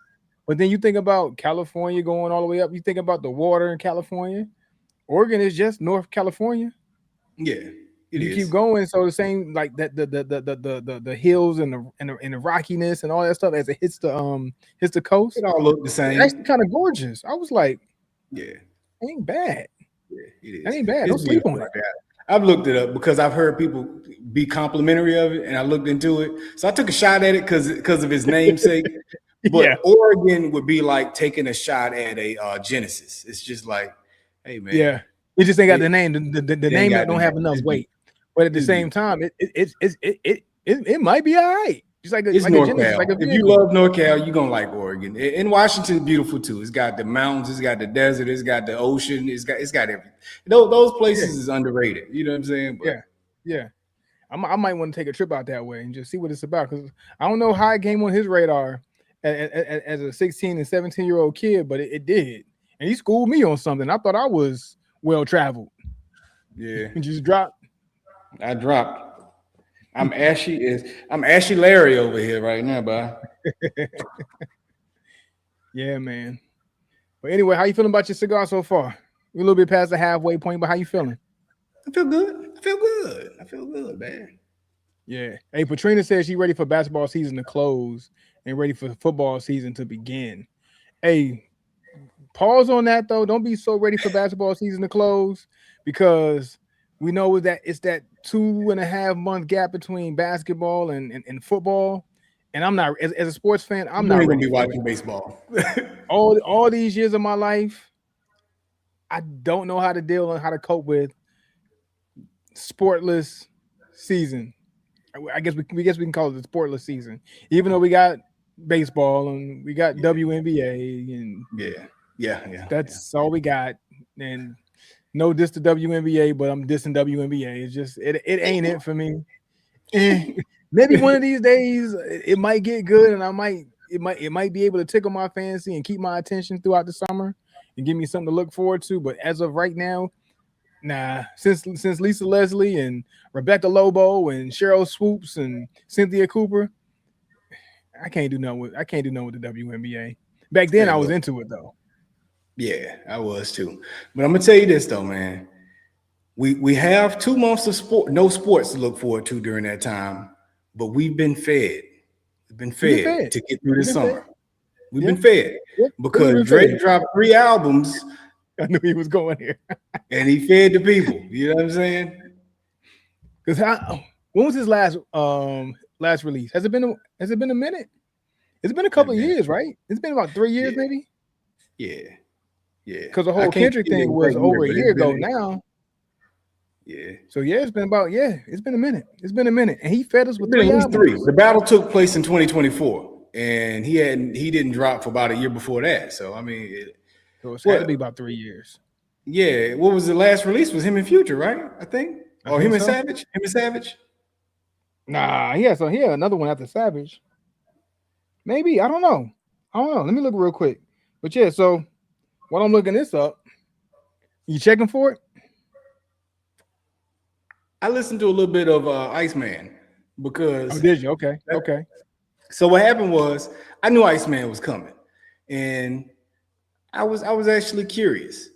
A: But then you think about California going all the way up. You think about the water in California. Oregon is just North California.
B: Yeah, it
A: You keep
B: is.
A: going, so the same like that the hills and the rockiness and all that stuff as it hits the coast.
B: It all look the
A: It's actually
B: same.
A: kind of gorgeous. I was like,
B: Yeah,
A: ain't bad.
B: yeah, it
A: That
B: is.
A: ain't bad.
B: It's
A: Don't sleep
B: beautiful
A: on
B: like
A: it.
B: that. I've looked it up because I've heard people be complimentary of it, and I looked into it. So I took a shot at it because of his namesake. But
A: Yeah,
B: Oregon would be like taking a shot at a Genesis. It's just like, hey man,
A: yeah. It just ain't got the
B: it,
A: name. The
B: it ain't
A: name
B: got
A: don't
B: the
A: have
B: name.
A: enough
B: It's
A: weight.
B: beautiful.
A: But at the
B: It's
A: same
B: beautiful.
A: time, it might be all right. Just like
B: It's
A: a Genesis, like
B: NorCal.
A: a
B: If you
A: vehicle.
B: love NorCal, you're gonna like Oregon. And Washington's beautiful too. It's got the mountains, it's got the desert, it's got the ocean, it's got everything. Those
A: Yeah,
B: places is underrated. You know what I'm saying? But
A: yeah, yeah. I might want to take a trip out that way and just see what it's about because I don't know how it came on his radar as a 16 and 17-year-old kid, but it did. And he schooled me on something. I thought I was well traveled.
B: yeah,
A: And just dropped.
B: I dropped. I'm Ashy Larry over here right now, bro.
A: Yeah, man. But anyway, how you feeling about your cigar so far? We're a little bit past the halfway point, but how you feeling?
B: I feel good. I feel good. I feel good, man.
A: Yeah. Hey, Patrina says she ready for basketball season to close and ready for football season to begin. Hey, pause on that though. Don't be so ready for basketball season to close because we know that it's that 2.5 month gap between basketball and football. And I'm not as a sports fan, I'm
B: You
A: not
B: ain't gonna
A: ready
B: be
A: for it.
B: watching baseball.
A: All these years of my life, I don't know how to deal and how to cope with sportless season. I guess we can call it the sportless season, even though we got baseball and we got
B: Yeah,
A: WNBA and
B: yeah, yeah, yeah, yeah.
A: that's all we got. And no diss to WNBA, but I'm dissing WNBA. It's just it ain't it for me. Eh, maybe one of these days it might get good, and it might be able to tickle my fancy and keep my attention throughout the summer and give me something to look forward to. But as of right now, nah. Since Lisa Leslie and Rebecca Lobo and Cheryl Swoops and Cynthia Cooper, I can't do nothing with the WNBA. Back then,
B: Hey,
A: I was
B: look,
A: into it though.
B: yeah, I was too. But I'm gonna tell you this though, man. We have 2 months of no sports to look forward to during that time, but we've been fed. We've been
A: We've been
B: fed
A: fed.
B: to get through
A: We've
B: this
A: been fed.
B: summer. We've
A: Yeah,
B: been fed
A: yeah. Really
B: because
A: been
B: Drake
A: fed.
B: dropped 3 albums
A: I knew he was going here.
B: and he fed the people. You know what I'm saying?
A: Because when was his last release? Has it been a minute? It's been a
B: That
A: couple of
B: man,
A: years, right? It's been about 3 years,
B: yeah,
A: maybe.
B: yeah, yeah.
A: Because the
B: I
A: whole
B: can't
A: Kendrick
B: give you
A: thing
B: the
A: was
B: exact year,
A: over a
B: but
A: year
B: it's
A: ago
B: been
A: now.
B: yeah.
A: So yeah, it's been a minute. It's been a minute, and he fed us
B: It's
A: with
B: been at
A: three
B: least three.
A: albums.
B: The battle took place in 2024, and he didn't drop for about a year before that. So I mean,
A: So it's had to be
B: what?
A: about 3 years.
B: Yeah, what was the last release? Was him and Future, right? I think,
A: I
B: or
A: think
B: him and
A: so.
B: Savage. Him and Savage.
A: Nah, he had another one after Savage. Maybe I don't know. I don't know. Let me look real quick. But yeah, so while I'm looking this up, you checking for it?
B: I listened to a little bit of Iceman
A: Oh,
B: because
A: did you? Okay,
B: that,
A: okay.
B: so what happened was I knew Iceman was coming, and I was actually curious.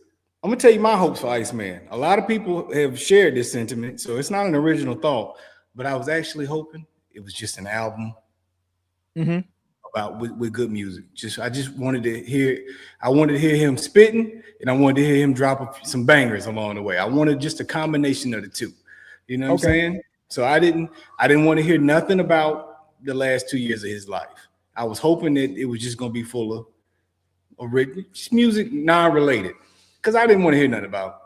B: I'm gonna tell you my hopes for Iceman. A lot of people have shared this sentiment, so it's not an original thought. But I was actually hoping it was just an album
A: Mm-hmm.
B: about with good music. I just wanted to hear. I wanted to hear him spitting, and I wanted to hear him drop some bangers along the way. I wanted just a combination of the two. You know what I'm
A: Okay.
B: saying? So I didn't want to hear nothing about the last 2 years of his life. I was hoping that it was just gonna be full of just music non-related, because I didn't want to hear nothing about,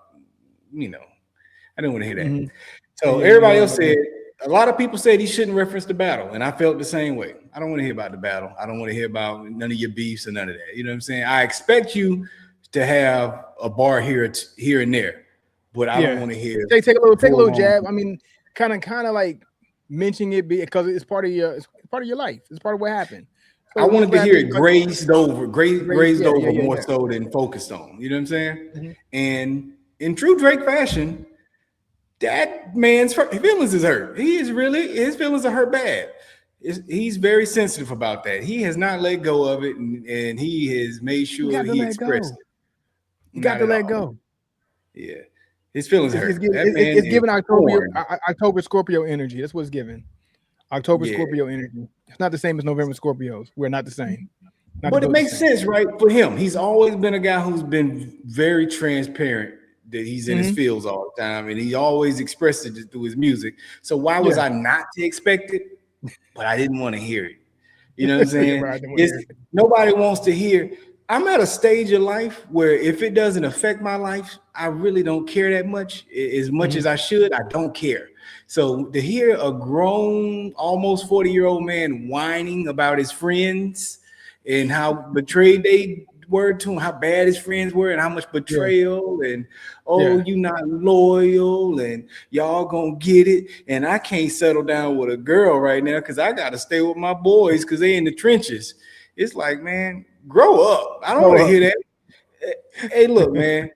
B: you know, I didn't want to hear that.
A: Mm-hmm.
B: So
A: Yeah, you
B: everybody
A: don't
B: else
A: want to.
B: said, a lot of people said he shouldn't reference the battle, and I felt the same way. I don't want to hear about the battle. I don't want to hear about none of your beefs or none of that. You know what I'm saying? I expect you to have a bar here and there, but I don't
A: Yeah.
B: want to hear
A: Take a
B: full
A: little
B: on.
A: jab. I mean, kind of like mentioning it because it's part of your life. It's part of what happened.
B: I
A: So just
B: wanted to
A: let
B: hear
A: me
B: it grazed over, grazed
A: yeah,
B: over
A: yeah,
B: more
A: yeah.
B: so than focused on. You know what I'm saying?
A: Hmm.
B: And in true Drake fashion, that man's feelings is hurt. He is really, his feelings are hurt bad. He's very sensitive about that. He has not let go of it, and he has made
A: You
B: sure
A: got to
B: he
A: let
B: expressed
A: go.
B: it.
A: You got
B: Not
A: to
B: at
A: let
B: all.
A: go.
B: Yeah, his feelings
A: It's
B: hurt.
A: giving
B: That man
A: it's
B: is
A: giving
B: torn.
A: October Scorpio energy. That's what it's giving. October
B: Yeah,
A: Scorpio energy. It's not the same as November Scorpios. We're not the same. Not to
B: but it
A: build the
B: makes
A: same.
B: sense, right, for him. He's always been a guy who's been very transparent that he's in his
A: Hmm.
B: fields all the time, and he always expressed it through his music. So why was
A: Yeah.
B: I not to expect it? But I didn't want to hear it. You know what I'm
A: Yeah,
B: saying?
A: but I didn't want to
B: It's
A: hear it.
B: nobody wants to hear. I'm at a stage of life where if it doesn't affect my life, I really don't care that much
A: Hmm.
B: as I should. I don't care. So to hear a grown, almost 40-year-old man whining about his friends and how betrayed they were to him, how bad his friends were, and how much
A: Yeah.
B: betrayal, and oh,
A: Yeah.
B: you not loyal, and y'all gonna get it. And I can't settle down with a girl right now because I gotta stay with my boys because they in the trenches. It's like, man, grow up. I don't want to
A: Grow up.
B: hear that. Hey, look, man,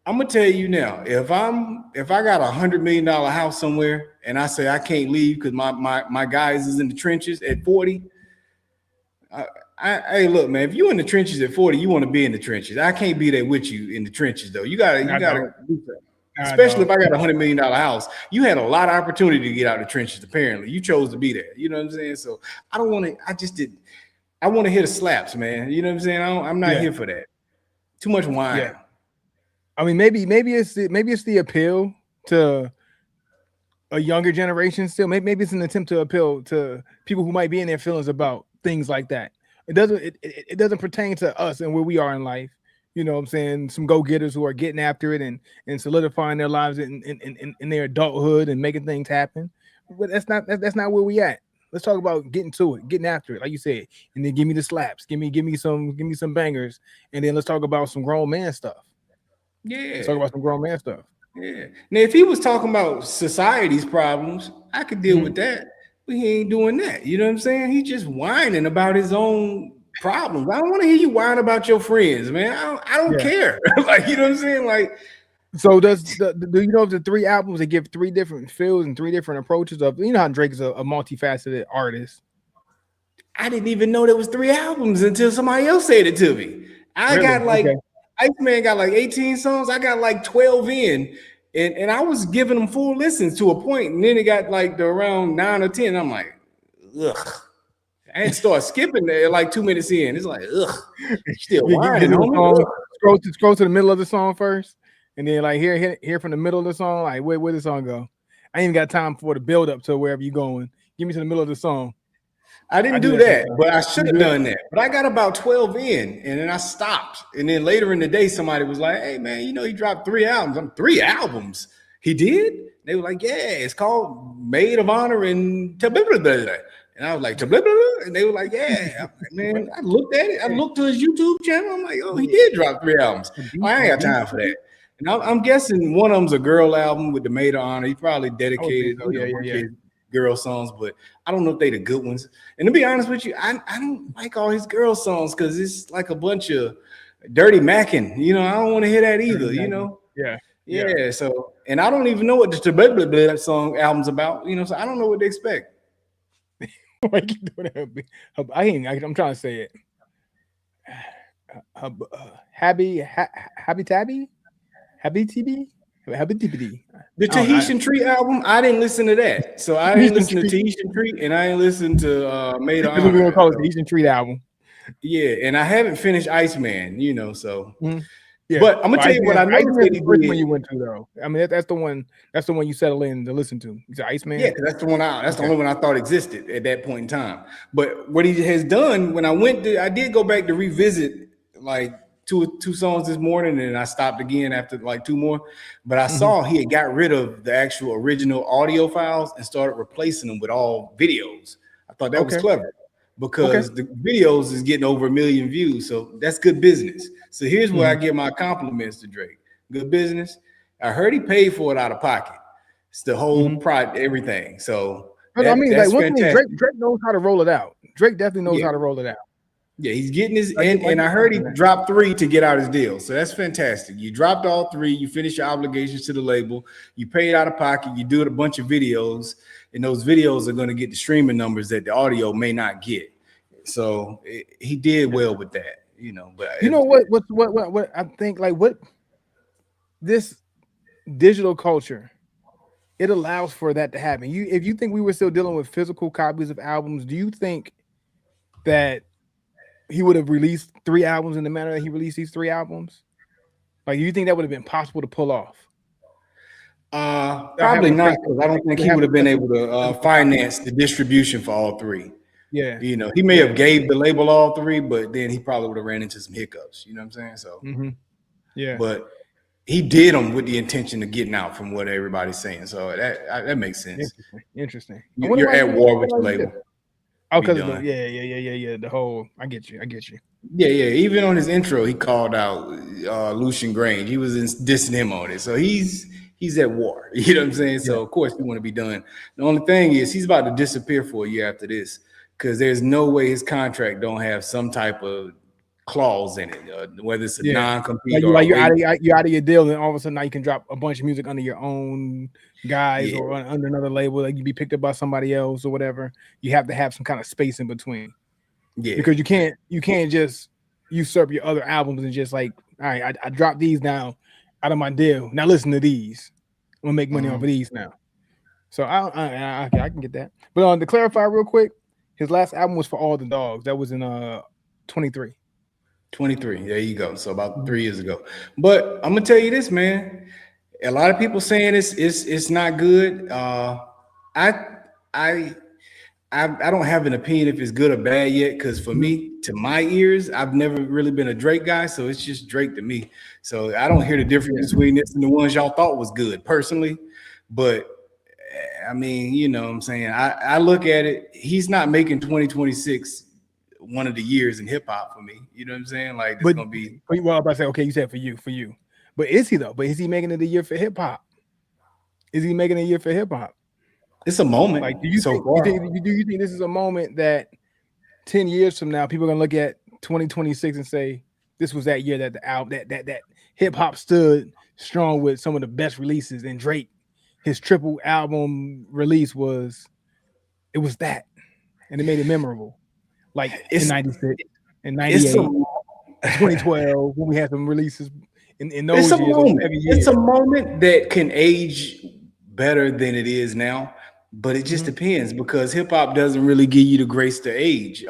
B: I'm gonna tell you now. If I got $100 million house somewhere and I say I can't leave because my guys is in the trenches at 40, hey, look, man. If you in the trenches at 40, you want to be in the trenches. I can't be there with you in the trenches, though. You
A: Nah,
B: gotta
A: dog.
B: do that.
A: Nah,
B: Especially if
A: dog.
B: I got $100 million house. You had a lot of opportunity to get out of the trenches. Apparently, you chose to be there. You know what I'm saying? So I don't want to. I just did. I want to hit the slaps, man. You know what I'm saying? I'm not
A: Yeah.
B: here for that. Too much
A: Yeah.
B: wine.
A: I mean, maybe it's the appeal to a younger generation still. Maybe it's an attempt to appeal to people who might be in their feelings about things like that. It doesn't pertain to us and where we are in life. You know what I'm saying? Some go-getters who are getting after it and solidifying their lives in their adulthood and making things happen. But that's not where we at. Let's talk about getting to it, getting after it, like you said, and then give me the slaps, give me some bangers, and then let's talk about some grown man stuff. Let's
B: Yeah.
A: talk about some grown man stuff.
B: Yeah. Now, if he was talking about society's problems, I could deal with
A: Mhm.
B: that. But he ain't doing that. You know what I'm saying? He's just whining about his own problems. I don't want to hear you whine about your friends, man. I don't
A: Yeah.
B: care. Like, you know what I'm saying? Like,
A: So do you know of the three albums that give three different feels and three different approaches of how Drake is a multifaceted artist?
B: I didn't even know there was 3 albums until somebody else said it to me. I
A: Really?
B: got like
A: Okay.
B: Iceman got like 18 songs. I got like 12 in. And I was giving them full listens to a point, and then it got like the around 9 or 10. I'm like, ugh. I had to start skipping there like 2 minutes in. It's like, ugh, still
A: Get
B: whining,
A: to the
B: homie.
A: song,
B: Ugh.
A: scroll to the middle of the song first, and then like hear from the middle of the song. Like where the song go? I ain't even got time for the build up to wherever you going. Give me to the middle of the song.
B: I
A: I
B: didn't
A: do
B: do
A: that
B: that,
A: sometimes.
B: but I
A: You
B: should have
A: do it?
B: done that. But I got about 12 in, and then I stopped. And then later in the day, somebody was like, hey, man, you know, he dropped 3 albums. I'm 3 albums. He did? They were like, yeah, it's called Maid of Honor and blah, blah, blah, blah. And I was like, blah, blah, blah. And they were like, yeah. I'm like,
A: What?
B: man, I looked at it. I
A: Yeah,
B: looked to his YouTube channel. I'm like, oh, he
A: yeah.
B: did drop 3 albums. Oh, I
A: A
B: ain't got time for
A: decent.
B: that. And I'm guessing one of them's a girl album with the Maid of Honor. He probably
A: I would think
B: dedicated,
A: so. Yeah, yeah,
B: his girl songs, but I don't know if they the good ones. And to be honest with you, I don't like all his girl songs because it's like a bunch of dirty macking. You know, I don't want to hear that either. You
A: yeah.
B: know,
A: Yeah, yeah.
B: yeah. So, and I don't even know what the blah, blah, blah song album's about. You know, so I don't know what to expect.
A: Why you keep doing that? I ain't. I'm trying to say it. Habby Tabby Habby TB. Habitibity.
B: The
A: I don't know.
B: Tahitian Tree album, I didn't listen to that. So I didn't
A: Tahitian
B: listen to
A: Treat.
B: Tahitian Tree, and I didn't listen to Maid of
A: That's what we're gonna
B: Honor.
A: call it. The
B: So
A: Tahitian Treat album.
B: yeah, and I haven't finished Iceman, so.
A: Mhm. Yeah.
B: But I'm gonna
A: Oh,
B: tell you what
A: Iceman.
B: I noticed
A: Iceman's
B: that
A: the
B: he
A: first one
B: did.
A: you went to, though. I mean, that's the one. That's the one you settle in to listen to. He's
B: Yeah,
A: Iceman.
B: because that's the one. That's the
A: Okay.
B: only one I thought existed at that point in time. But what he has done when I did go back to revisit like two songs this morning, and I stopped again after like two more. But I
A: Hmm.
B: saw he had got rid of the actual original audio files and started replacing them with all videos. I thought that was
A: Okay.
B: clever
A: Okay.
B: because the videos is getting over 1 million views, so that's good business. So here's where I
A: Hmm.
B: give my compliments to Drake. Good business. I heard he paid for it out of pocket. It's the whole
A: Hmm.
B: product, everything. So
A: But I mean, like
B: that's
A: one thing,
B: fantastic.
A: Drake knows how to roll it out. Drake definitely knows
B: Yeah,
A: how to roll it out.
B: yeah, he's getting his
A: I give
B: and I
A: him
B: heard he
A: for that.
B: dropped three to get out his deal. So that's fantastic. You dropped all three, you finished your obligations to the label, you paid out of pocket, you do a bunch of videos, and those videos are going to get the streaming numbers that the audio may not get. So he did well with that, But
A: You know what? What I think like what this digital culture, it allows for that to happen. If you think we were still dealing with physical copies of albums, do you think that he would have released 3 albums in the manner that he released these 3 albums? Like, do you think that would have been possible to pull off without
B: probably
A: having a
B: not,
A: physical,
B: because I don't think
A: without
B: he would
A: having
B: have been able
A: a
B: to
A: physical copy?
B: finance the distribution for all three.
A: Yeah,
B: He may
A: yeah,
B: have gave the label all three, but then he probably would have ran into some hiccups. You know what I'm saying? So,
A: hmm, yeah.
B: but he did them with the intention of getting out from what everybody's saying. So that makes sense.
A: Interesting, interesting. I wonder
B: You're
A: why he
B: at
A: did.
B: war with
A: Why
B: your
A: he did.
B: label.
A: Oh,
B: Be
A: because of the
B: done.
A: yeah. The whole, I get you, I get you.
B: Yeah, yeah. Even on his intro, he called out Lucian Grange. He was dissing him on it. So he's at war. You know what I'm saying?
A: Yeah,
B: So of course he want to be done. The only thing is he's about to disappear for a year after this because there's no way his contract don't have some type of clause in it, whether it's a
A: yeah.
B: non-compete or a
A: You're out
B: rate.
A: of you're out of your deal, and all of a sudden now you can drop a bunch of music under your own guys
B: Yeah,
A: or under another label. Like you be picked up by somebody else or whatever. You have to have some kind of space in between
B: yeah.
A: because you can't just usurp your other albums and just like, all right, I dropped these now out of my deal. Now listen to these. I'm gonna make money off
B: Mhm.
A: of these now. So I can get that. But to clarify real quick, his last album was For All the Dogs. That was in 23.
B: 23. There you go. So about 3 years ago. But I'm gonna tell you this, man. A lot of people saying it's not good. I I I don't have an opinion if it's good or bad yet, because for
A: Mhm.
B: me, to my ears, I've never really been a Drake guy, so it's just Drake to me. So I don't hear the difference
A: Yeah.
B: between this and the ones y'all thought was good personally. But I mean, you know what I'm saying? I look at it, he's not making 2026 one of the years in hip hop for me. You know what I'm saying? Like it's
A: But
B: gonna be
A: well, I say, okay, you said for you. But is he though? But is he making it a year for hip hop? Is he making it a year for hip hop?
B: it's a moment
A: Like, do you
B: so
A: think you
B: far.
A: think do you think this is a moment that 10 years from now people are gonna look at 2026 and say this was that year that the album that hip hop stood strong with some of the best releases, and Drake, his triple album release was that, and it made it memorable. Like in
B: It's
A: 96, in
B: it's a
A: 98, in 2012, when we had some releases in
B: it's a
A: those years, those
B: moment.
A: heavy
B: It's a
A: years.
B: moment that can age better than it is now, but it just
A: Mhm.
B: depends because hip hop doesn't really give you the grace to age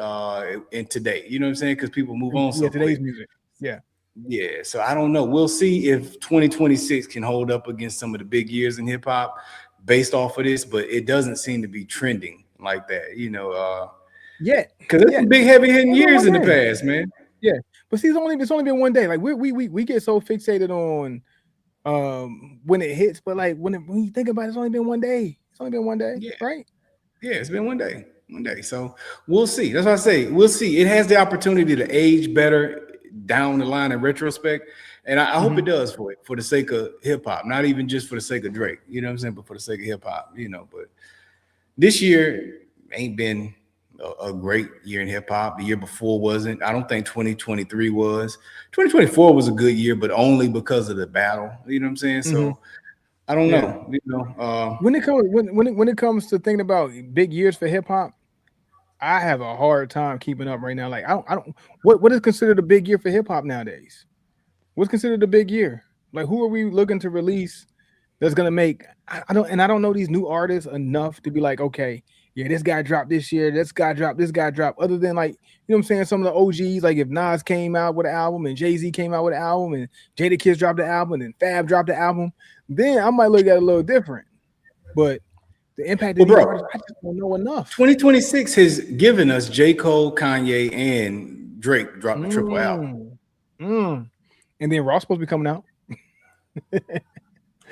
B: in today. You know what I'm saying? Because people move on
A: Yeah,
B: so quick.
A: today's music. Yeah.
B: Yeah, so I don't know. We'll see if 2026 can hold up against some of the big years in hip hop based off of this, but it doesn't seem to be trending like that,
A: Yeah.
B: because there's
A: Yeah.
B: some big heavy hitting
A: Only been
B: years
A: one
B: in the
A: day.
B: past, man.
A: Yeah. But see, it's only been one day. Like we get so fixated on when it hits, but like when you think about it, it's only been one day. It's only been one day,
B: Yeah,
A: right?
B: yeah, it's been one day, one day. So we'll see. That's what I say. We'll see. It has the opportunity to age better down the line in retrospect, and I hope
A: Mm-hmm.
B: it does for the sake of hip hop, not even just for the sake of Drake. You know what I'm saying? But for the sake of hip hop, But this year ain't been a great year in hip hop. The year before wasn't. I don't think 2023 was. 2024 was a good year, but only because of the battle. You know what I'm saying?
A: Mm-hmm.
B: So I don't
A: Yeah.
B: know.
A: When it comes to thinking about big years for hip hop, I have a hard time keeping up right now. Like I don't what is considered a big year for hip hop nowadays? What's considered a big year? Like who are we looking to release that's gonna make I don't know these new artists enough to be like, okay, yeah, this guy dropped this year, this guy dropped. Other than like, you know what I'm saying, some of the OGs, like if Nas came out with an album and Jay-Z came out with an album and Jada Kiss dropped the album and Fab dropped the album, then I might look at it a little different. But the impact of
B: Well,
A: these
B: bro,
A: artists, I just don't know enough.
B: 2026 has given us J. Cole, Kanye, and Drake dropping a triple album.
A: Mm. And then Ross supposed to be coming out.
B: You know what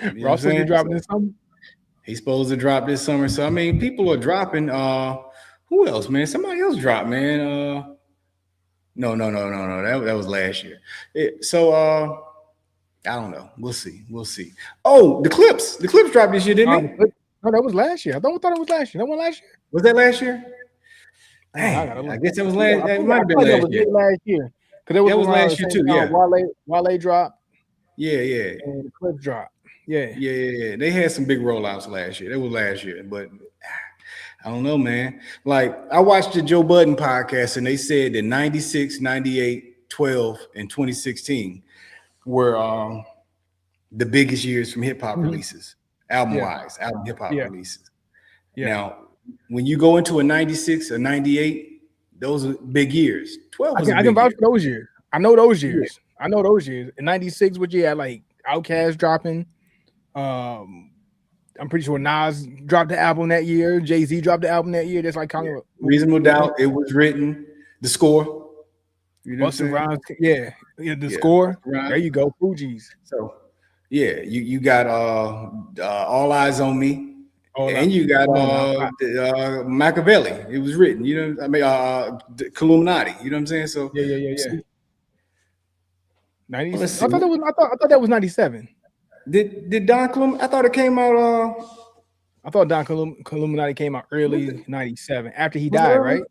B: I'm
A: Ross supposed to be
B: saying?
A: dropping
B: So
A: this summer.
B: he's supposed to drop this summer. So I mean, people are dropping. Who else, man? Somebody else dropped, man. No. That was last year. I don't know. We'll see. Oh, the Clips. The Clips dropped this year, didn't they?
A: No, that was last year. I thought it was last year. That one last year.
B: Was that last year?
A: Dang,
B: I guess that was last. It might have been
A: that
B: last
A: was
B: year.
A: last year. Because
B: That was last year too. Yeah.
A: Wale dropped.
B: Yeah.
A: And the Clips dropped. Yeah.
B: They had some big rollouts last year. That was last year, but I don't know, man. Like I watched the Joe Budden podcast, and they said that 96, 98, 12, and 2016 were the biggest years from hip hop releases, album hip hop releases. Yeah. Now, when you go into a 96 or 98, those are big years. 12 was
A: I can vouch for those years. I know those years. Yeah. I know those years. In 96, what you had like Outkast dropping. I'm pretty sure Nas dropped the album that year. Jay-Z dropped the album that year. That's like kind of
B: Reasonable Doubt. It was written. The Score.
A: You know Rhymes, the Score. Rhymes. There you go. Fugees.
B: So yeah, you got All Eyes on Me. And you got Machiavelli. It was written, you know. I mean, Illuminati. You know what I'm saying? So
A: yeah. 90. I thought that was 97.
B: Did Don Colum? I thought it came out.
A: I thought Don Illuminati came out early 97 after he died, right?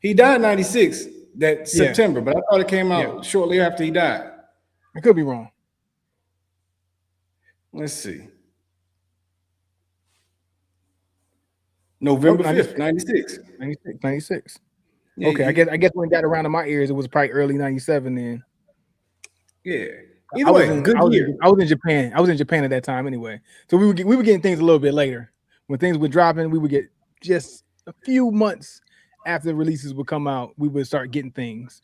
B: He died in 96 that September, but I thought it came out shortly after he died.
A: I could be wrong.
B: Let's see. November 5th, 96.
A: 96. Yeah, okay, I guess when it got around to my ears, it was probably early 97 then.
B: Yeah. Either way, good year.
A: I was in Japan. I was in Japan at that time anyway. So we were getting things a little bit later. When things were dropping, we would get just a few months after the releases would come out, we would start getting things.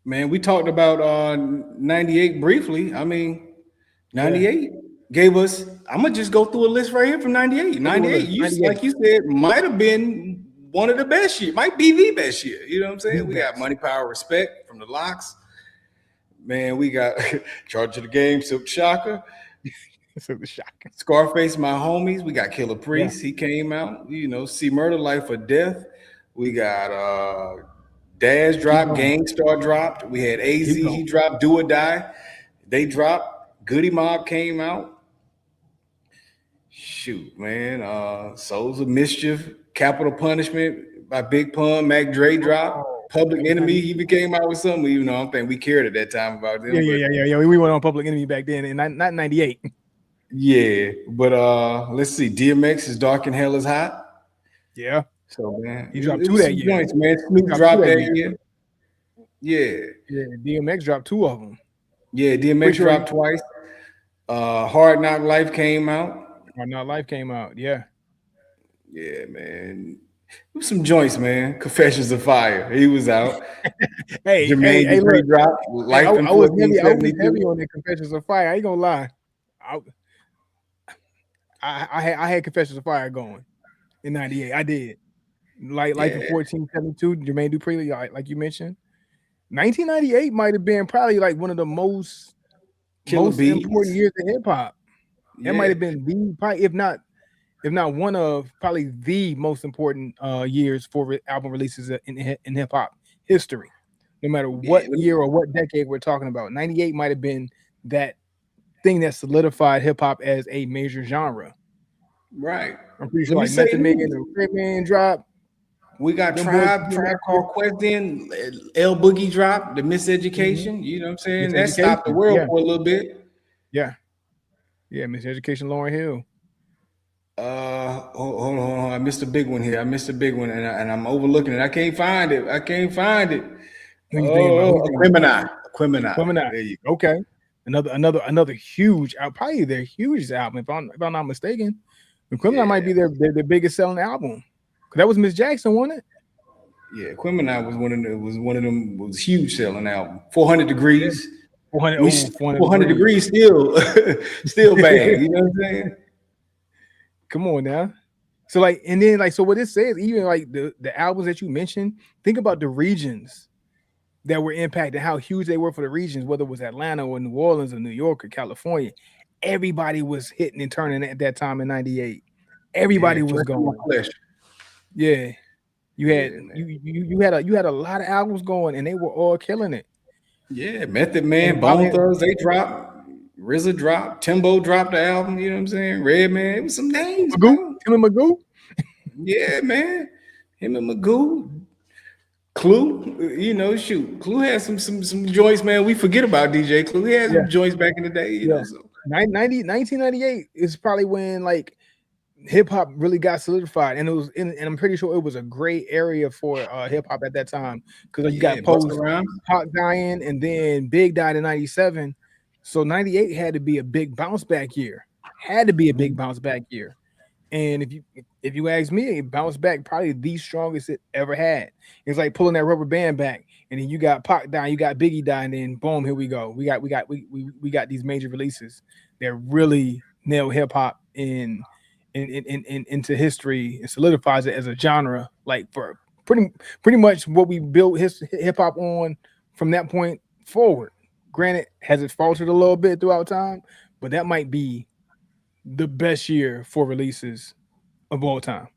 B: Man, we talked about 98 briefly. I mean, 98 gave us, I'm gonna just go through a list right here from 98. 98, like you said, might have been one of the best years, might be the best year. You know what I'm saying? We got Money, Power, Respect from the Locks. Man, we got Charge of the Game, Silk Shaka. Scarface, My Homies. We got Killer Priest. He came out. You know, See Murder, Life or Death. We got Daz dropped, Gangstar dropped. We had AZ, he dropped, Do or Die. They dropped. Goody Mob came out. Shoot, man. Souls of Mischief, Capital Punishment by Big Pun, Mac Dre dropped. Public Enemy, he became out with something, even though I don't think we cared at that time about them.
A: Yeah. We went on Public Enemy back then, and not 98.
B: Yeah, but let's see. DMX is Dark and Hell is Hot.
A: Yeah.
B: So man,
A: he dropped two that year.
B: Points, man. Snoop dropped that year. Yeah.
A: DMX dropped two of them.
B: Yeah, DMX dropped twice. Hard Knock Life came out.
A: Hard Knock Life came out. Yeah.
B: Yeah, man. Some joints, man. Confessions of Fire. He was out.
A: Jermaine
B: look, dropped. Life
A: I was heavy on the Confessions of Fire. I ain't gonna lie. I had Confessions of Fire going in 98. I did. Life in 1472, Jermaine Dupri, like you mentioned. 1998 might have been probably like one of the most important years in hip hop. That might have been probably, if not one of probably the most important years for album releases in hip hop history. No matter what year or what decade we're talking about, 98 might have been that thing that solidified hip hop as a major genre.
B: Right.
A: I'm pretty sure like Method Man and Redman drop.
B: We got Tribe Called Quest in, L Boogie drop, The Miseducation. You know what I'm saying? That stopped the world for a little bit.
A: Yeah. Yeah, Miseducation, Lauryn Hill.
B: Hold on. I missed a big one here. And I'm overlooking it. I can't find it.
A: Aquemini.
B: There you go.
A: Okay. Another huge, probably their hugest album, if I'm not mistaken. The Criminal might
B: Yeah,
A: be their biggest selling album. Cause that was Miss Jackson, wasn't it?
B: yeah. Quimini was huge selling album. 400
A: Yeah.
B: Degrees.
A: 400,
B: We
A: oh, 400
B: 400
A: degrees.
B: Degrees still still bang. You know what I'm saying?
A: Come on now. So like, and then like, so what it says, even like the albums that you mentioned, think about the regions that were impacted, how huge they were for the regions, whether it was Atlanta or New Orleans or New York or California. Everybody was hitting and turning at that time in '98.
B: Yeah,
A: Everybody was
B: fresh in my
A: going.
B: flesh.
A: Yeah. You had
B: Yeah, man.
A: you had a lot of albums going and they were all killing it.
B: Yeah, Method
A: And
B: Man,
A: Bob
B: Bone
A: and
B: Thugs, they dropped. RZA dropped. Timbo dropped the album. You know what I'm saying? Redman. It was some names,
A: Magoo,
B: bro.
A: Tim and Magoo.
B: Yeah, man. Him and Magoo. Clue, you know, shoot. Clue had some joints, man. We forget about DJ Clue. He had
A: Yeah,
B: some joints back in the day, you
A: yeah.
B: know. So
A: 1998 is probably when like hip hop really got solidified, and and I'm pretty sure it was a great area for hip hop at that time because you
B: yeah,
A: got
B: Busta
A: Post,
B: Rhymes.
A: Pac dying, and then Big died in '97. So '98 had to be a big bounce back year. Had to be a big
B: Mhm.
A: bounce back year. And if you ask me, it bounced back probably the strongest it ever had. It's like pulling that rubber band back, and then you got Pac down, you got Biggie down, and then boom, here we go. We got these major releases that really nail hip hop into history and solidifies it as a genre, like for pretty much what we built his hip hop on from that point forward. Granted, has it faltered a little bit throughout time, but that might be the best year for releases of all time.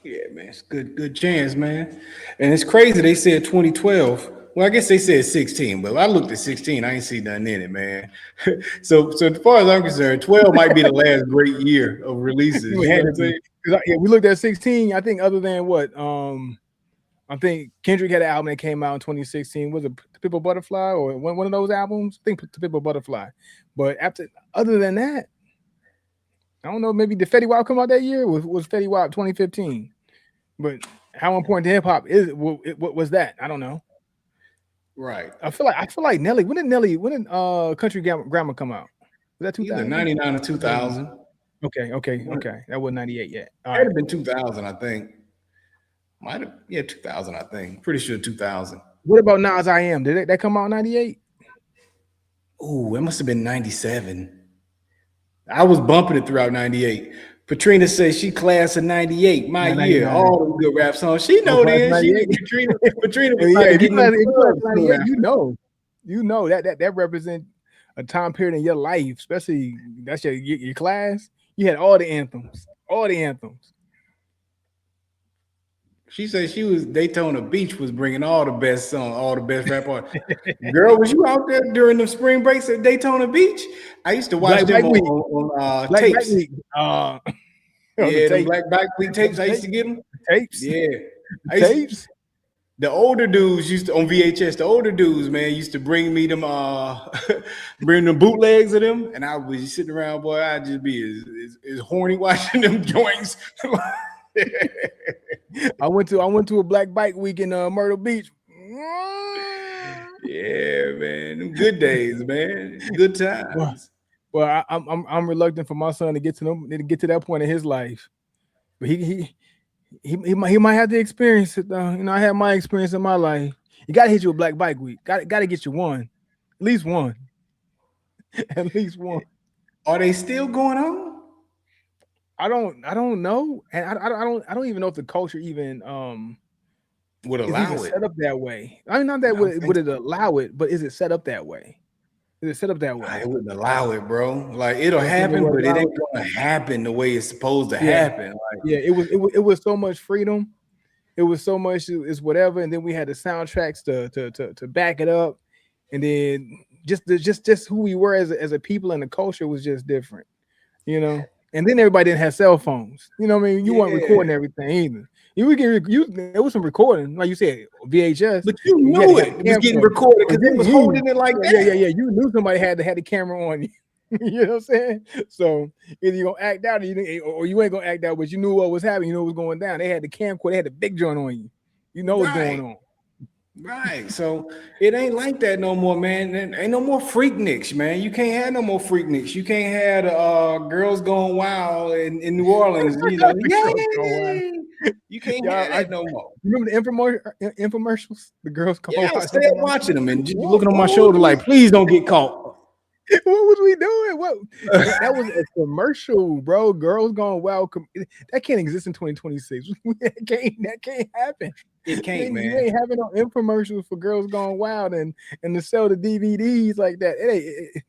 B: Yeah, man, it's good chance, man. And it's crazy. They said 2012. Well, I guess they said 16, but I looked at 16. I ain't see nothing in it, man. So as far as I'm concerned, 12 might be the last great year of releases.
A: It
B: You know
A: had
B: what
A: to
B: I'm
A: be.
B: saying?
A: 'Cause yeah, we looked at 16. I think other than what, I think Kendrick had an album that came out in 2016. Was it To Pimp a Butterfly or one of those albums? I think To Pimp a Butterfly. But other than that, I don't know. Maybe did Fetty Wap come out that year? Was Fetty Wap 2015? But how important to hip hop what was that? I don't know.
B: Right.
A: I feel like Nelly. When did Country Grammar come out? Was that
B: Either
A: 2000?
B: 99 or 2000.
A: Okay. That wasn't 98 yet. All
B: Might
A: right.
B: have been 2000, I think. Might have, yeah, 2000, I think. Pretty sure 2000.
A: What about Nas I Am? Did that come out in 98?
B: Ooh, it must have been 97. I was bumping it throughout 98. Patrina says she class of 98, my
A: Yeah,
B: year.
A: 99.
B: All the good rap songs. She
A: Oh,
B: know
A: class of
B: then. She
A: 98.
B: Patrina was
A: Yeah,
B: trying to
A: if you
B: get in them
A: class if you class
B: clubs
A: of
B: soon
A: 98,
B: after.
A: you know that represents a time period in your life, especially that's your class. You had all the anthems. All the anthems.
B: She said she was Daytona Beach was bringing all the best songs, all the best rap art. Girl, was you out there during the spring breaks at Daytona Beach? I used to watch them
A: Black Week.
B: on
A: Black
B: tapes.
A: Week. On the
B: Yeah, them
A: tape.
B: Black Bike Week tapes. I used to
A: Tape.
B: get them.
A: Tapes.
B: Yeah, I used
A: Tapes.
B: the older dudes used to on VHS. The older dudes, man, used to bring me them, bring them bootlegs of them, and I was sitting around, boy. I'd just be as horny watching them joints.
A: I went to a Black Bike Week in Myrtle Beach.
B: Yeah, man, them good days, man, good
A: Well,
B: times.
A: I'm reluctant for my son to get to that point in his life, but he might have to experience it though. I had my experience in my life. You gotta hit you a Black Bike Week. Gotta get you one, at least one, at least one.
B: Are they still going on?
A: I don't know, and I don't even know if the culture even
B: Would
A: is even
B: allow it?
A: set up that way. I mean, not that
B: I don't think
A: would it allow it, but is it set up that way? Is it set up that way?
B: I wouldn't allow it, bro. Like it'll
A: I don't think it
B: happen,
A: would
B: but it
A: allow
B: ain't
A: it.
B: gonna happen the way it's supposed to
A: Yeah,
B: happen. Like,
A: yeah. It was so much freedom. It was so much is whatever, and then we had the soundtracks to back it up, and then just who we were as a people and the culture was just different, you know. And then everybody didn't have cell phones, you know what I mean? You weren't
B: yeah,
A: recording everything either. You would get there was some recording, like you said, VHS.
B: but you
A: You had to
B: knew
A: have
B: it
A: a
B: was getting
A: camcorder,
B: recorded
A: but
B: because they
A: you
B: was
A: knew,
B: holding it like
A: yeah.
B: that.
A: You knew somebody had the camera on you. You know what I'm saying? So either you're gonna act out or you ain't gonna act out, but you knew what was happening, you know what was going down. They had the camcorder, they had the big joint on you. You know what's going
B: Right.
A: on.
B: Right. So it ain't like that no more, man. Ain't no more freakniks, man. You can't have no more freakniks. You can't have girls going wild in New Orleans,
A: The girls go wild.
B: yay. You can't
A: Y'all,
B: have that no more.
A: remember the infomercials? The girls go
B: Yeah, I
A: wild
B: stay up
A: infomercials.
B: watching them and just
A: What,
B: looking on my
A: what was
B: shoulder
A: we?
B: like, please don't get caught.
A: What was we doing? What that was a commercial, bro. Girls gone wild. That can't exist in 2026. That can't happen.
B: It can't,
A: You
B: man.
A: ain't having no infomercials for girls gone wild and to sell the DVDs like that.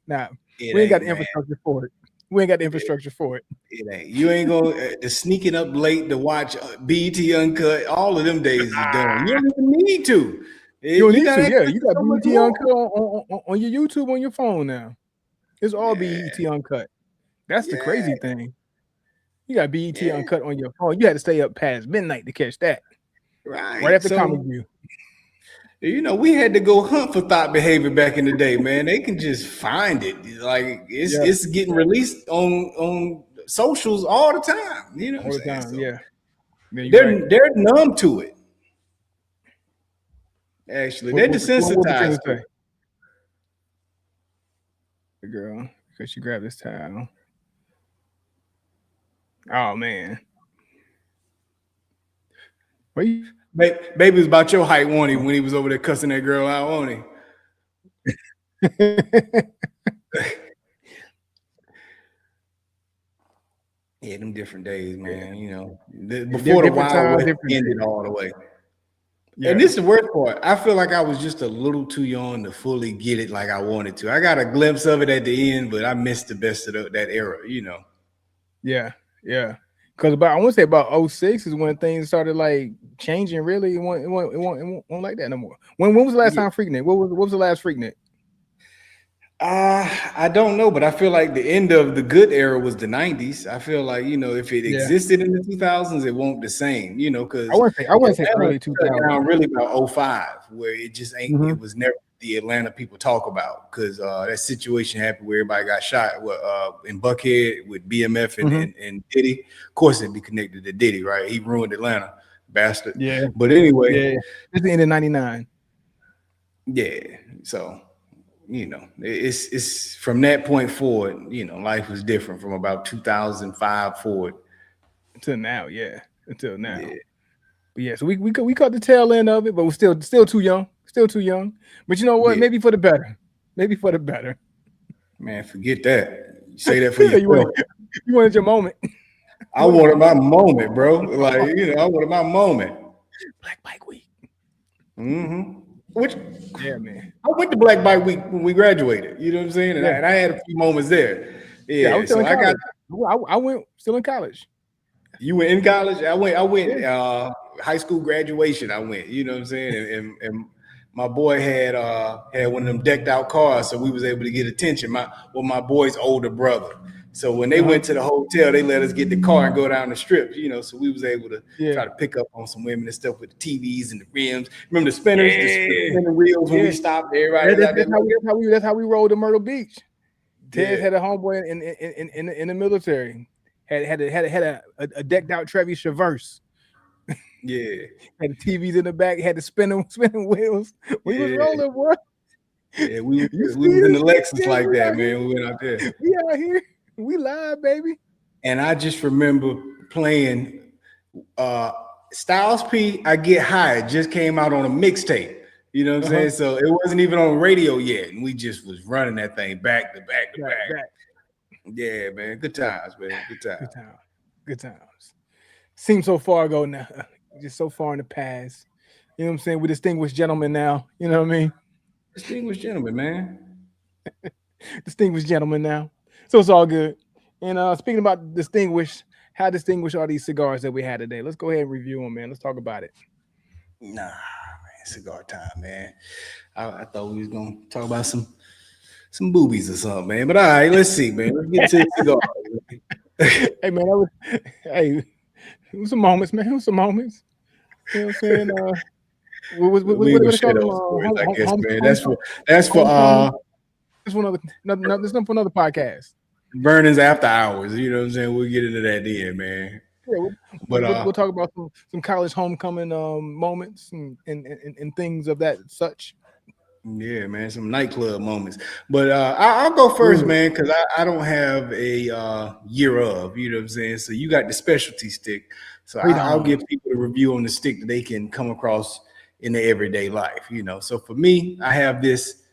A: Nah.
B: It
A: We ain't got
B: ain't,
A: the
B: man.
A: infrastructure for it. We ain't got the
B: It,
A: infrastructure for it.
B: it ain't. You ain't gonna the sneaking up late to watch BET Uncut. All of them days is done. You don't even need to.
A: You don't
B: You
A: need
B: got
A: to. Yeah,
B: access
A: you
B: to
A: got
B: so much
A: BET
B: more.
A: Uncut on your YouTube on your phone now. It's all
B: Yeah,
A: BET Uncut. That's the
B: yeah,
A: crazy thing. You got BET
B: yeah.
A: Uncut on your phone. You had to stay up past midnight to catch that. Right
B: Right.
A: after Comic
B: So
A: View.
B: we had to go hunt for thought behavior back in the day, man. They can just find it. Like
A: Yeah,
B: it's getting released on socials all the time. You know what I'm
A: all the
B: saying?
A: time.
B: So
A: Yeah. Yeah, you're right.
B: they're numb to it. Actually, they're
A: What
B: desensitized
A: Katrina
B: to
A: say?
B: it.
A: The girl, because she grabbed this towel. Oh man. What you
B: Baby was about your height, wasn't he, when he was over there cussing that girl out, wasn't he? Yeah, them different days,
A: Yeah.
B: man. Before the
A: Different
B: Wild
A: time,
B: West
A: different
B: ended
A: day.
B: all the way. And
A: Yeah.
B: this is the worst part. I feel like I was just a little too young to fully get it like I wanted to. I got a glimpse of it at the end, but I missed the best of that era.
A: Yeah. Yeah. Because about I want to say about '06 is when things started like changing. Really, it won't like that no more. When was the last
B: Yeah.
A: time Freaknik? What was the last Freaknik?
B: I don't know, but I feel like the end of the good era was the 90s. I feel like, if it
A: Yeah,
B: existed in the 2000s, it won't the same,
A: I
B: because
A: want to say I want to say
B: Atlanta
A: early
B: shut
A: 2000.
B: down really about '05, where it just ain't,
A: Mm-hmm.
B: it was never the Atlanta people talk about, because that situation happened where everybody got shot in Buckhead with BMF and,
A: Mm-hmm.
B: and, and Diddy. Of course, it'd be connected to Diddy, right? He ruined Atlanta, bastard.
A: Yeah,
B: But anyway,
A: yeah. It's the end of '99
B: yeah. So it's from that point forward, life was different from about 2005 forward.
A: until now. Yeah, until now.
B: Yeah,
A: But yeah, so we caught the tail end of it, but we're still too young. Still too young. But you know what?
B: yeah,
A: Maybe for the better. Maybe for the better.
B: man, forget that. You say that for
A: you wanted
B: yourself.
A: you wanted your moment.
B: I
A: You wanted
B: wanted my moment, bro. Like, I wanted my moment.
A: Black Bike Week.
B: hmm Which
A: Yeah, man.
B: I went to Black Bike Week when we graduated. You know what I'm saying? And I,
A: Yeah,
B: and I had a few moments there.
A: yeah. I
B: Yeah.
A: was still
B: So
A: in
B: I got
A: college. I went still in college.
B: you went in college. I went
A: Yeah.
B: high school graduation. I went. You know what I'm saying? And my boy had one of them decked out cars, so we was able to get attention. My boy's older brother. So when they
A: Uh-huh.
B: went to the hotel, they let us get the car and go down the strip. So we was able to
A: Yeah.
B: try to pick up on some women and stuff with the TVs and the rims. Remember the spinners, the
A: Yeah.
B: spinning wheels when we
A: Yeah.
B: stopped? Everybody was out there looking.
A: That's how we rolled to Myrtle Beach. Tez
B: Yeah,
A: had a homeboy in the military. Had a decked out Chevy Traverse.
B: yeah,
A: Had the TVs in the back. Had the spinning wheels. We was
B: yeah,
A: rolling, boy.
B: yeah. We was
A: You
B: we
A: see
B: was in the
A: this?
B: Lexus
A: Tez,
B: like
A: we
B: that,
A: out here.
B: man. We went out there.
A: We out here. We live, baby.
B: And I just remember playing Styles P, I Get High. It just came out on a mixtape. You know what I'm
A: Uh-huh.
B: saying? So it wasn't even on radio yet. And we just was running that thing back to back to
A: Back,
B: back.
A: back.
B: Yeah, man. Good times, man. Good
A: Good
B: times.
A: times. Good times. Seems so far ago now. Just so far in the past. You know what I'm saying? We're distinguished gentlemen now. You know what I mean?
B: Distinguished gentlemen, man.
A: Distinguished gentlemen now. So it's all good. And speaking about distinguished, how distinguished are these cigars that we had today? Let's go ahead and review them, man. Let's talk about it.
B: Nah, man. Cigar time, man. I thought we was gonna talk about some boobies or something, man. But all right, let's see, man. Let's get to the cigar.
A: Hey man, that was hey, it was some moments, man. It was some moments. You know what I'm saying?
B: We ain't gonna
A: What they
B: share
A: call them?
B: those stories, I guess, man.
A: Homecoming.
B: That's for
A: Homecoming. This one other, no, this not for another podcast.
B: Vernons after hours. You know what I'm saying? We'll get into that then, man.
A: Yeah,
B: But
A: we'll talk about some college homecoming moments and things of that such.
B: yeah, man, some nightclub moments. But I'll go first,
A: Good.
B: man, because I don't have a year of, you know what I'm saying? So you got the specialty stick. So
A: Right
B: I'll
A: on.
B: give people a review on the stick that they can come across in their everyday life, you know. So for me, I have this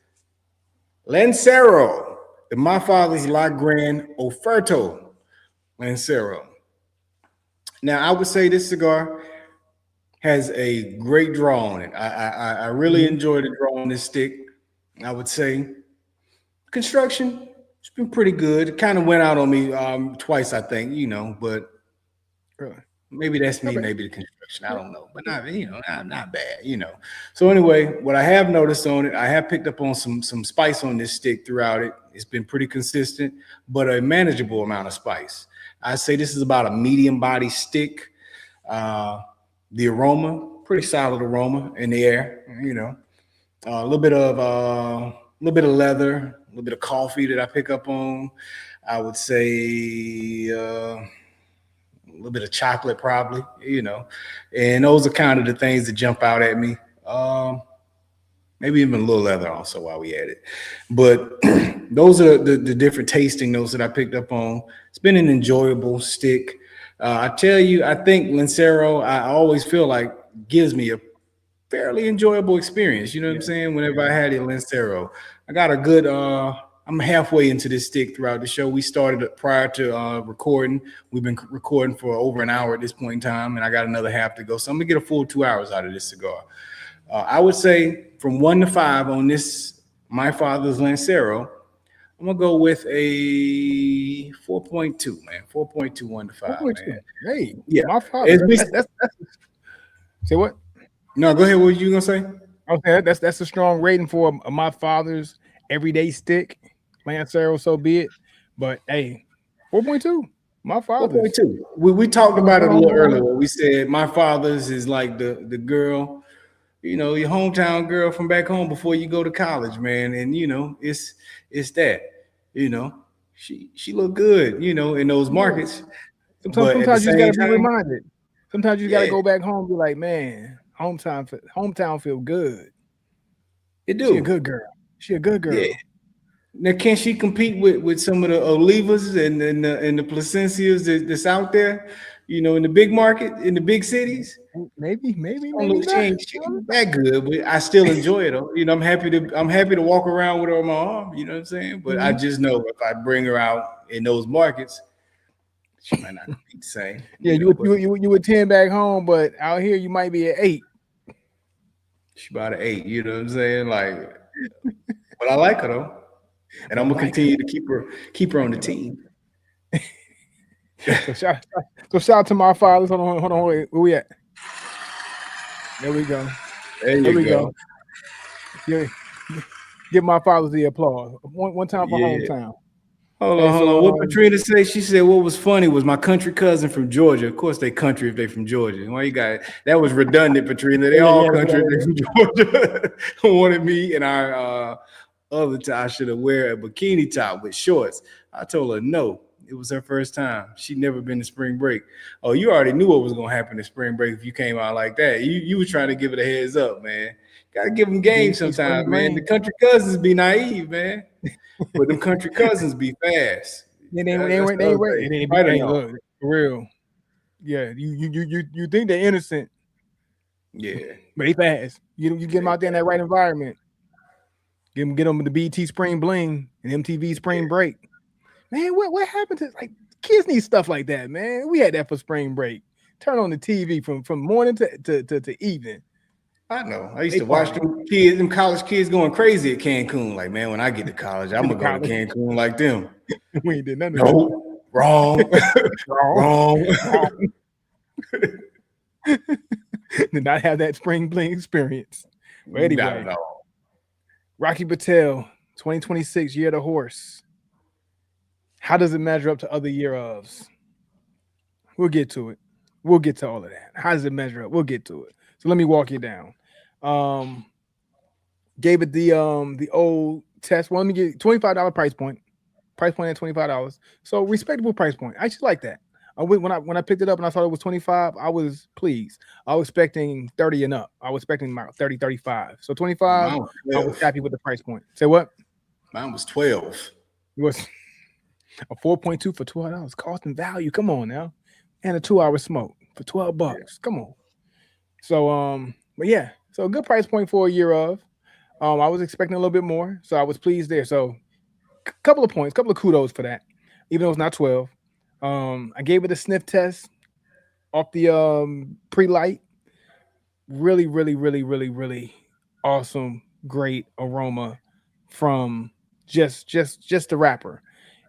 B: Lancero, the My Father's La Gran Oferto Lancero. Now, I would say this cigar has a great draw on it. I really
A: Mhm.
B: enjoy the draw on this stick. I would say construction, it's been pretty good. It kind of went out on me twice, I think, you know, but
A: Really.
B: maybe that's
A: Not
B: me,
A: bad.
B: maybe the construction. I
A: Yeah.
B: don't know, but not, you know, not bad, you know. So anyway, what I have noticed on it, I have picked up on some spice on this stick throughout it. It's been pretty consistent, but a manageable amount of spice. I say this is about a medium body stick. Uh, the aroma, pretty solid aroma in the air, you know. A little bit of leather, a little bit of coffee that I pick up on. I would say a little bit of chocolate, probably, you know. And those are kind of the things that jump out at me. Maybe even a little leather also while we at it. But those are the different tasting notes that I picked up on. It's been an enjoyable stick. I tell you, I think Lancero, I always feel like gives me a fairly enjoyable experience. You know what I'm
A: Yeah.
B: saying? Whenever
A: Yeah.
B: I had it Lancero, I got a good. I'm halfway into this stick throughout the show. We started prior to recording. We've been recording for over an hour at this point in time, and I got another half to go. So I'm gonna get a full 2 hours out of this cigar. I would say from 1 to 5 on this My Father's Lancero, I'm gonna go with a 4.2, man. 4.2, 1 to 5, man.
A: 4.2. Hey,
B: Yeah.
A: my father.
B: It's
A: That's say what?
B: no, go ahead. What were you gonna say?
A: Okay, that's a strong rating for my father's everyday stick. Lancero, so be it. But hey, 4.2. My father's.
B: 4.2. We talked
A: Hold on,
B: about it
A: hold
B: a
A: on,
B: little
A: hold
B: earlier.
A: on.
B: Where we said my father's is like the girl, you know, your hometown girl from back home before you go to college, man. And you know, it's that, you know, she looked good, you know, in those
A: Yeah.
B: markets.
A: Sometimes,
B: But at the
A: sometimes you just got
B: same
A: to be
B: time,
A: reminded. Sometimes you got to
B: yeah,
A: go back home and be like, man, hometown feel good.
B: it
A: She a
B: do.
A: good girl. She a good
B: Yeah.
A: girl.
B: Now, can she compete with some of the Olivas and the Placencias that's out there, you know, in the big market, in the big cities?
A: Maybe,
B: She
A: maybe,
B: don't
A: maybe
B: look,
A: not.
B: she ain't that good, but I still enjoy it though. You know, I'm happy to walk around with her on my arm. You know what I'm saying? But I
A: Mhm.
B: just know if I bring her out in those markets, she might not compete the same.
A: Yeah,
B: You know, but
A: you would 10 back home, but out here you might be at 8.
B: she about an 8. You know what I'm saying? Like, but I like her though, and
A: But
B: I'm
A: I
B: gonna
A: like her.
B: continue to keep her on the team.
A: So shout out to my fathers. Hold on, wait, where we at? There we go.
B: There
A: There
B: you
A: we
B: go.
A: go. Yeah, give my fathers the applause. One time for
B: Yeah.
A: hometown.
B: Hold
A: Hey,
B: on, hold
A: so
B: on. What Patrina say? She said what was funny was my country cousin from Georgia. Of course, they country if they from Georgia. Why you got that was redundant, Patrina. They
A: yeah,
B: all
A: yeah,
B: country if they
A: yeah,
B: from Georgia. Wanted me and our other time I should have wear a bikini top with shorts. I told her no. It was her first time. She'd never been to spring break. Oh, you already knew what was gonna happen to spring break if you came out like that. You were trying to give it a heads up, man. Gotta give them game
A: BT
B: sometimes,
A: Spring
B: man. The
A: Bling.
B: country cousins be naive, man. But them country cousins be fast.
A: Yeah, they ain't
B: That's
A: right. They
B: what I
A: ain't
B: was
A: right.
B: saying.
A: Be,
B: Right or
A: hey,
B: no?
A: look, for real. Yeah, you think they're innocent,
B: Yeah.
A: but they fast. You get them
B: They
A: out there in that right environment. Get them the BT Spring Bling and MTV Spring Break. Man, what happened to like kids need stuff like that, man? We had that for spring break. Turn on the TV from morning to evening.
B: I know. I used
A: They
B: to watch
A: party
B: them kids, them college kids going crazy at Cancun. Like, man, when I get to college, I'm
A: to the
B: gonna go to
A: college.
B: Cancun like them.
A: We ain't did none of that.
B: No, wrong,
A: Wrong,
B: wrong.
A: wrong. Did not have that spring bling experience. But
B: Not
A: anyway,
B: at all.
A: Rocky Patel, 2026 year of the horse. How does it measure up to other year ofs? We'll get to it. We'll get to all of that. How does it measure up? We'll get to it. So let me walk you down. Um, Gave it the old test. Well, let me get $25 price point. Price point at $25. So respectable price point. I actually like that. When I picked it up and I thought it was 25, I was pleased. I was expecting 30 and up. I was expecting about 30, 35. So 25,
B: Mine was
A: I was
B: 12.
A: happy with the price point. Say what?
B: Mine was 12.
A: It was a 4.2 for $12. Cost and value. Come on now. And a 2 hour smoke for
B: Yeah.
A: $12. Come on. So but yeah, so a good price point for a year of. I was expecting a little bit more, so I was pleased there. So couple of points, couple of kudos for that, even though it's not 12. I gave it a sniff test off the pre-light. Really, really, really, really, really awesome, great aroma from just the wrapper.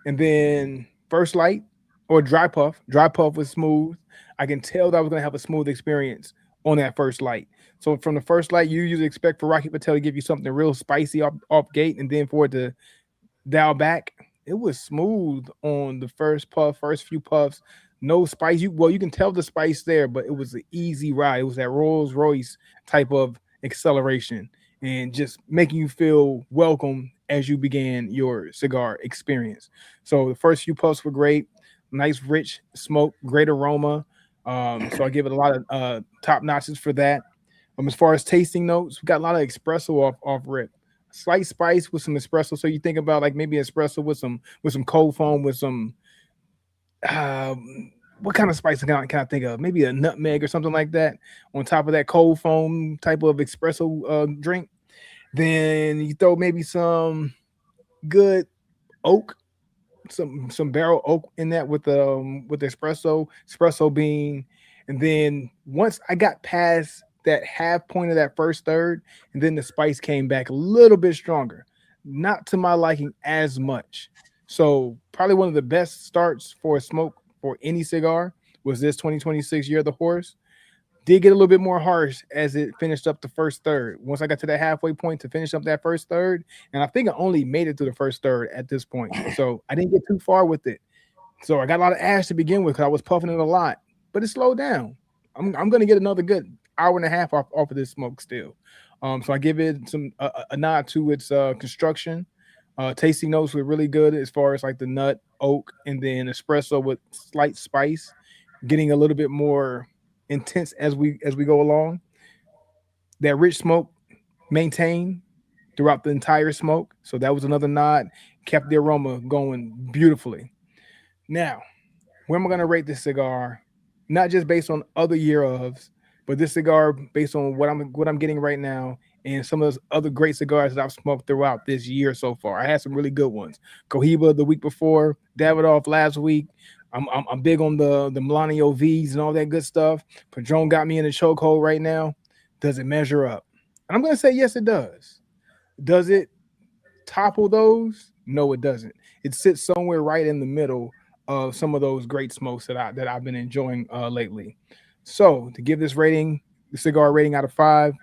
A: And then first light or dry puff. Dry puff was smooth. I can tell that I was gonna have a smooth experience on that first light. So from the first light, you usually expect for Rocky Patel to give you something real spicy off gate, and then for it to dial back. It was smooth on the first puff, first few puffs. No spice. You can tell the spice there, but it was an easy ride. It was that Rolls Royce type of acceleration and just making you feel welcome as you began your cigar experience. So the first few puffs were great. Nice rich smoke, great aroma. So I give it a lot of top notches for that. As far as tasting notes, we got a lot of espresso off rip, slight spice with some espresso. So you think about like maybe espresso with some cold foam with some what kind of spice can I think of? Maybe a nutmeg or something like that on top of that cold foam type of espresso drink. Then you throw maybe some good oak, some barrel oak in that with the espresso bean. And then once I got past that half point of that first third, and then the spice came back a little bit stronger, not to my liking as much. So probably one of the best starts for a smoke for any cigar was this 2026 year of the horse. Did get a little bit more harsh as it finished up the first third. Once I got to that halfway point to finish up that first third, and I think I only made it to the first third at this point, so I didn't get too far with it. So I got a lot of ash to begin with because I was puffing it a lot, but it slowed down. I'm going to get another good hour and a half off of this smoke still. So I give it a nod to its construction. Tasting notes were really good as far as like the nut, oak, and then espresso with slight spice, getting a little bit more intense as we go along. That rich smoke maintained throughout the entire smoke. So that was another nod. Kept the aroma going beautifully. Now, where am I going to rate this cigar? Not just based on other year ofs, but this cigar based on what I'm getting right now and some of those other great cigars that I've smoked throughout this year so far. I had some really good ones. Cohiba the week before, Davidoff last week. I'm big on the Melanio V's and all that good stuff. Padron got me in a chokehold right now. Does it measure up? And I'm going to say yes, it does. Does it topple those? No, it doesn't. It sits somewhere right in the middle of some of those great smokes that I've been enjoying lately. So to give this rating, the cigar rating out of 5,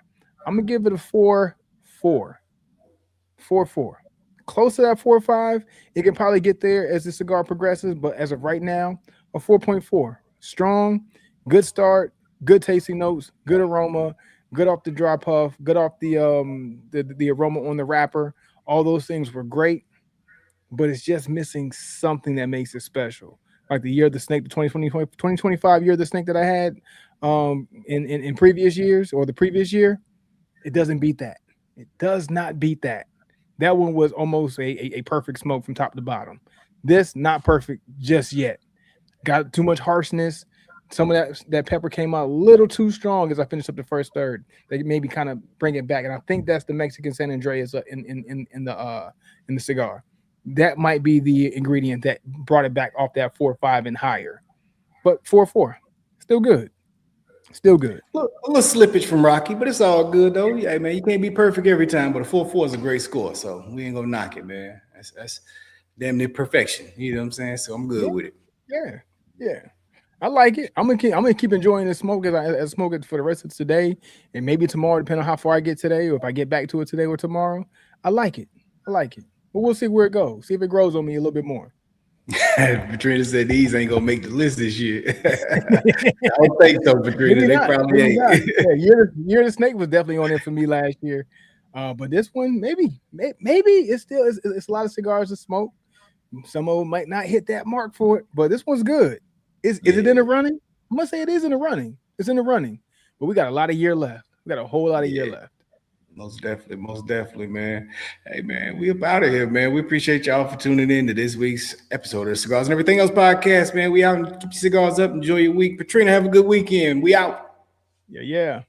A: I'm gonna give it a 4-4. 4-4. Close to that 4-5. It can probably get there as the cigar progresses, but as of right now, a 4.4. Strong, good start, good tasting notes, good aroma, good off the dry puff, good off the aroma on the wrapper. All those things were great, but it's just missing something that makes it special. Like the year of the snake, the 2025 year of the snake that I had in previous years or the previous year, it doesn't beat that. It does not beat that. That one was almost a perfect smoke from top to bottom. This not perfect just yet. Got too much harshness. Some of that pepper came out a little too strong as I finished up the first third. They maybe kind of bring it back, and I think that's the Mexican San Andreas in the cigar. That might be the ingredient that brought it back off that 4-5 and higher. But 4-4, still good, still good.
B: Look, a little slippage from Rocky, but it's all good though. Yeah, man, you can't be perfect every time, but a 4-4 is a great score, so we ain't gonna knock it, man. That's damn near perfection. You know what I'm saying? So I'm good
A: Yeah,
B: with it.
A: yeah, yeah. I like it. I'm gonna keep enjoying this smoke as I smoke it for the rest of today and maybe tomorrow, depending on how far I get today, or if I get back to it today or tomorrow. I like it. I like it. But we'll see where it goes. See if it grows on me a little bit more.
B: Patricia said these ain't gonna make the list this year. I don't think so, Patricia.
A: Maybe
B: They
A: not.
B: probably
A: Maybe not.
B: ain't.
A: Yeah, year of the snake was definitely on there for me last year. But this one, maybe it's a lot of cigars to smoke. Some of them might not hit that mark for it, but this one's good. Is it in the running? I must say it is in the running. It's in the running, but we got a lot of year left. We got a whole lot of year
B: Yeah.
A: left.
B: Most definitely, man. Hey, man, we up out of here, man. We appreciate y'all for tuning in to this week's episode of Cigars and Everything Else podcast, man. We out and keep your cigars up. Enjoy your week. Patrina, have a good weekend. We out.
A: Yeah, yeah.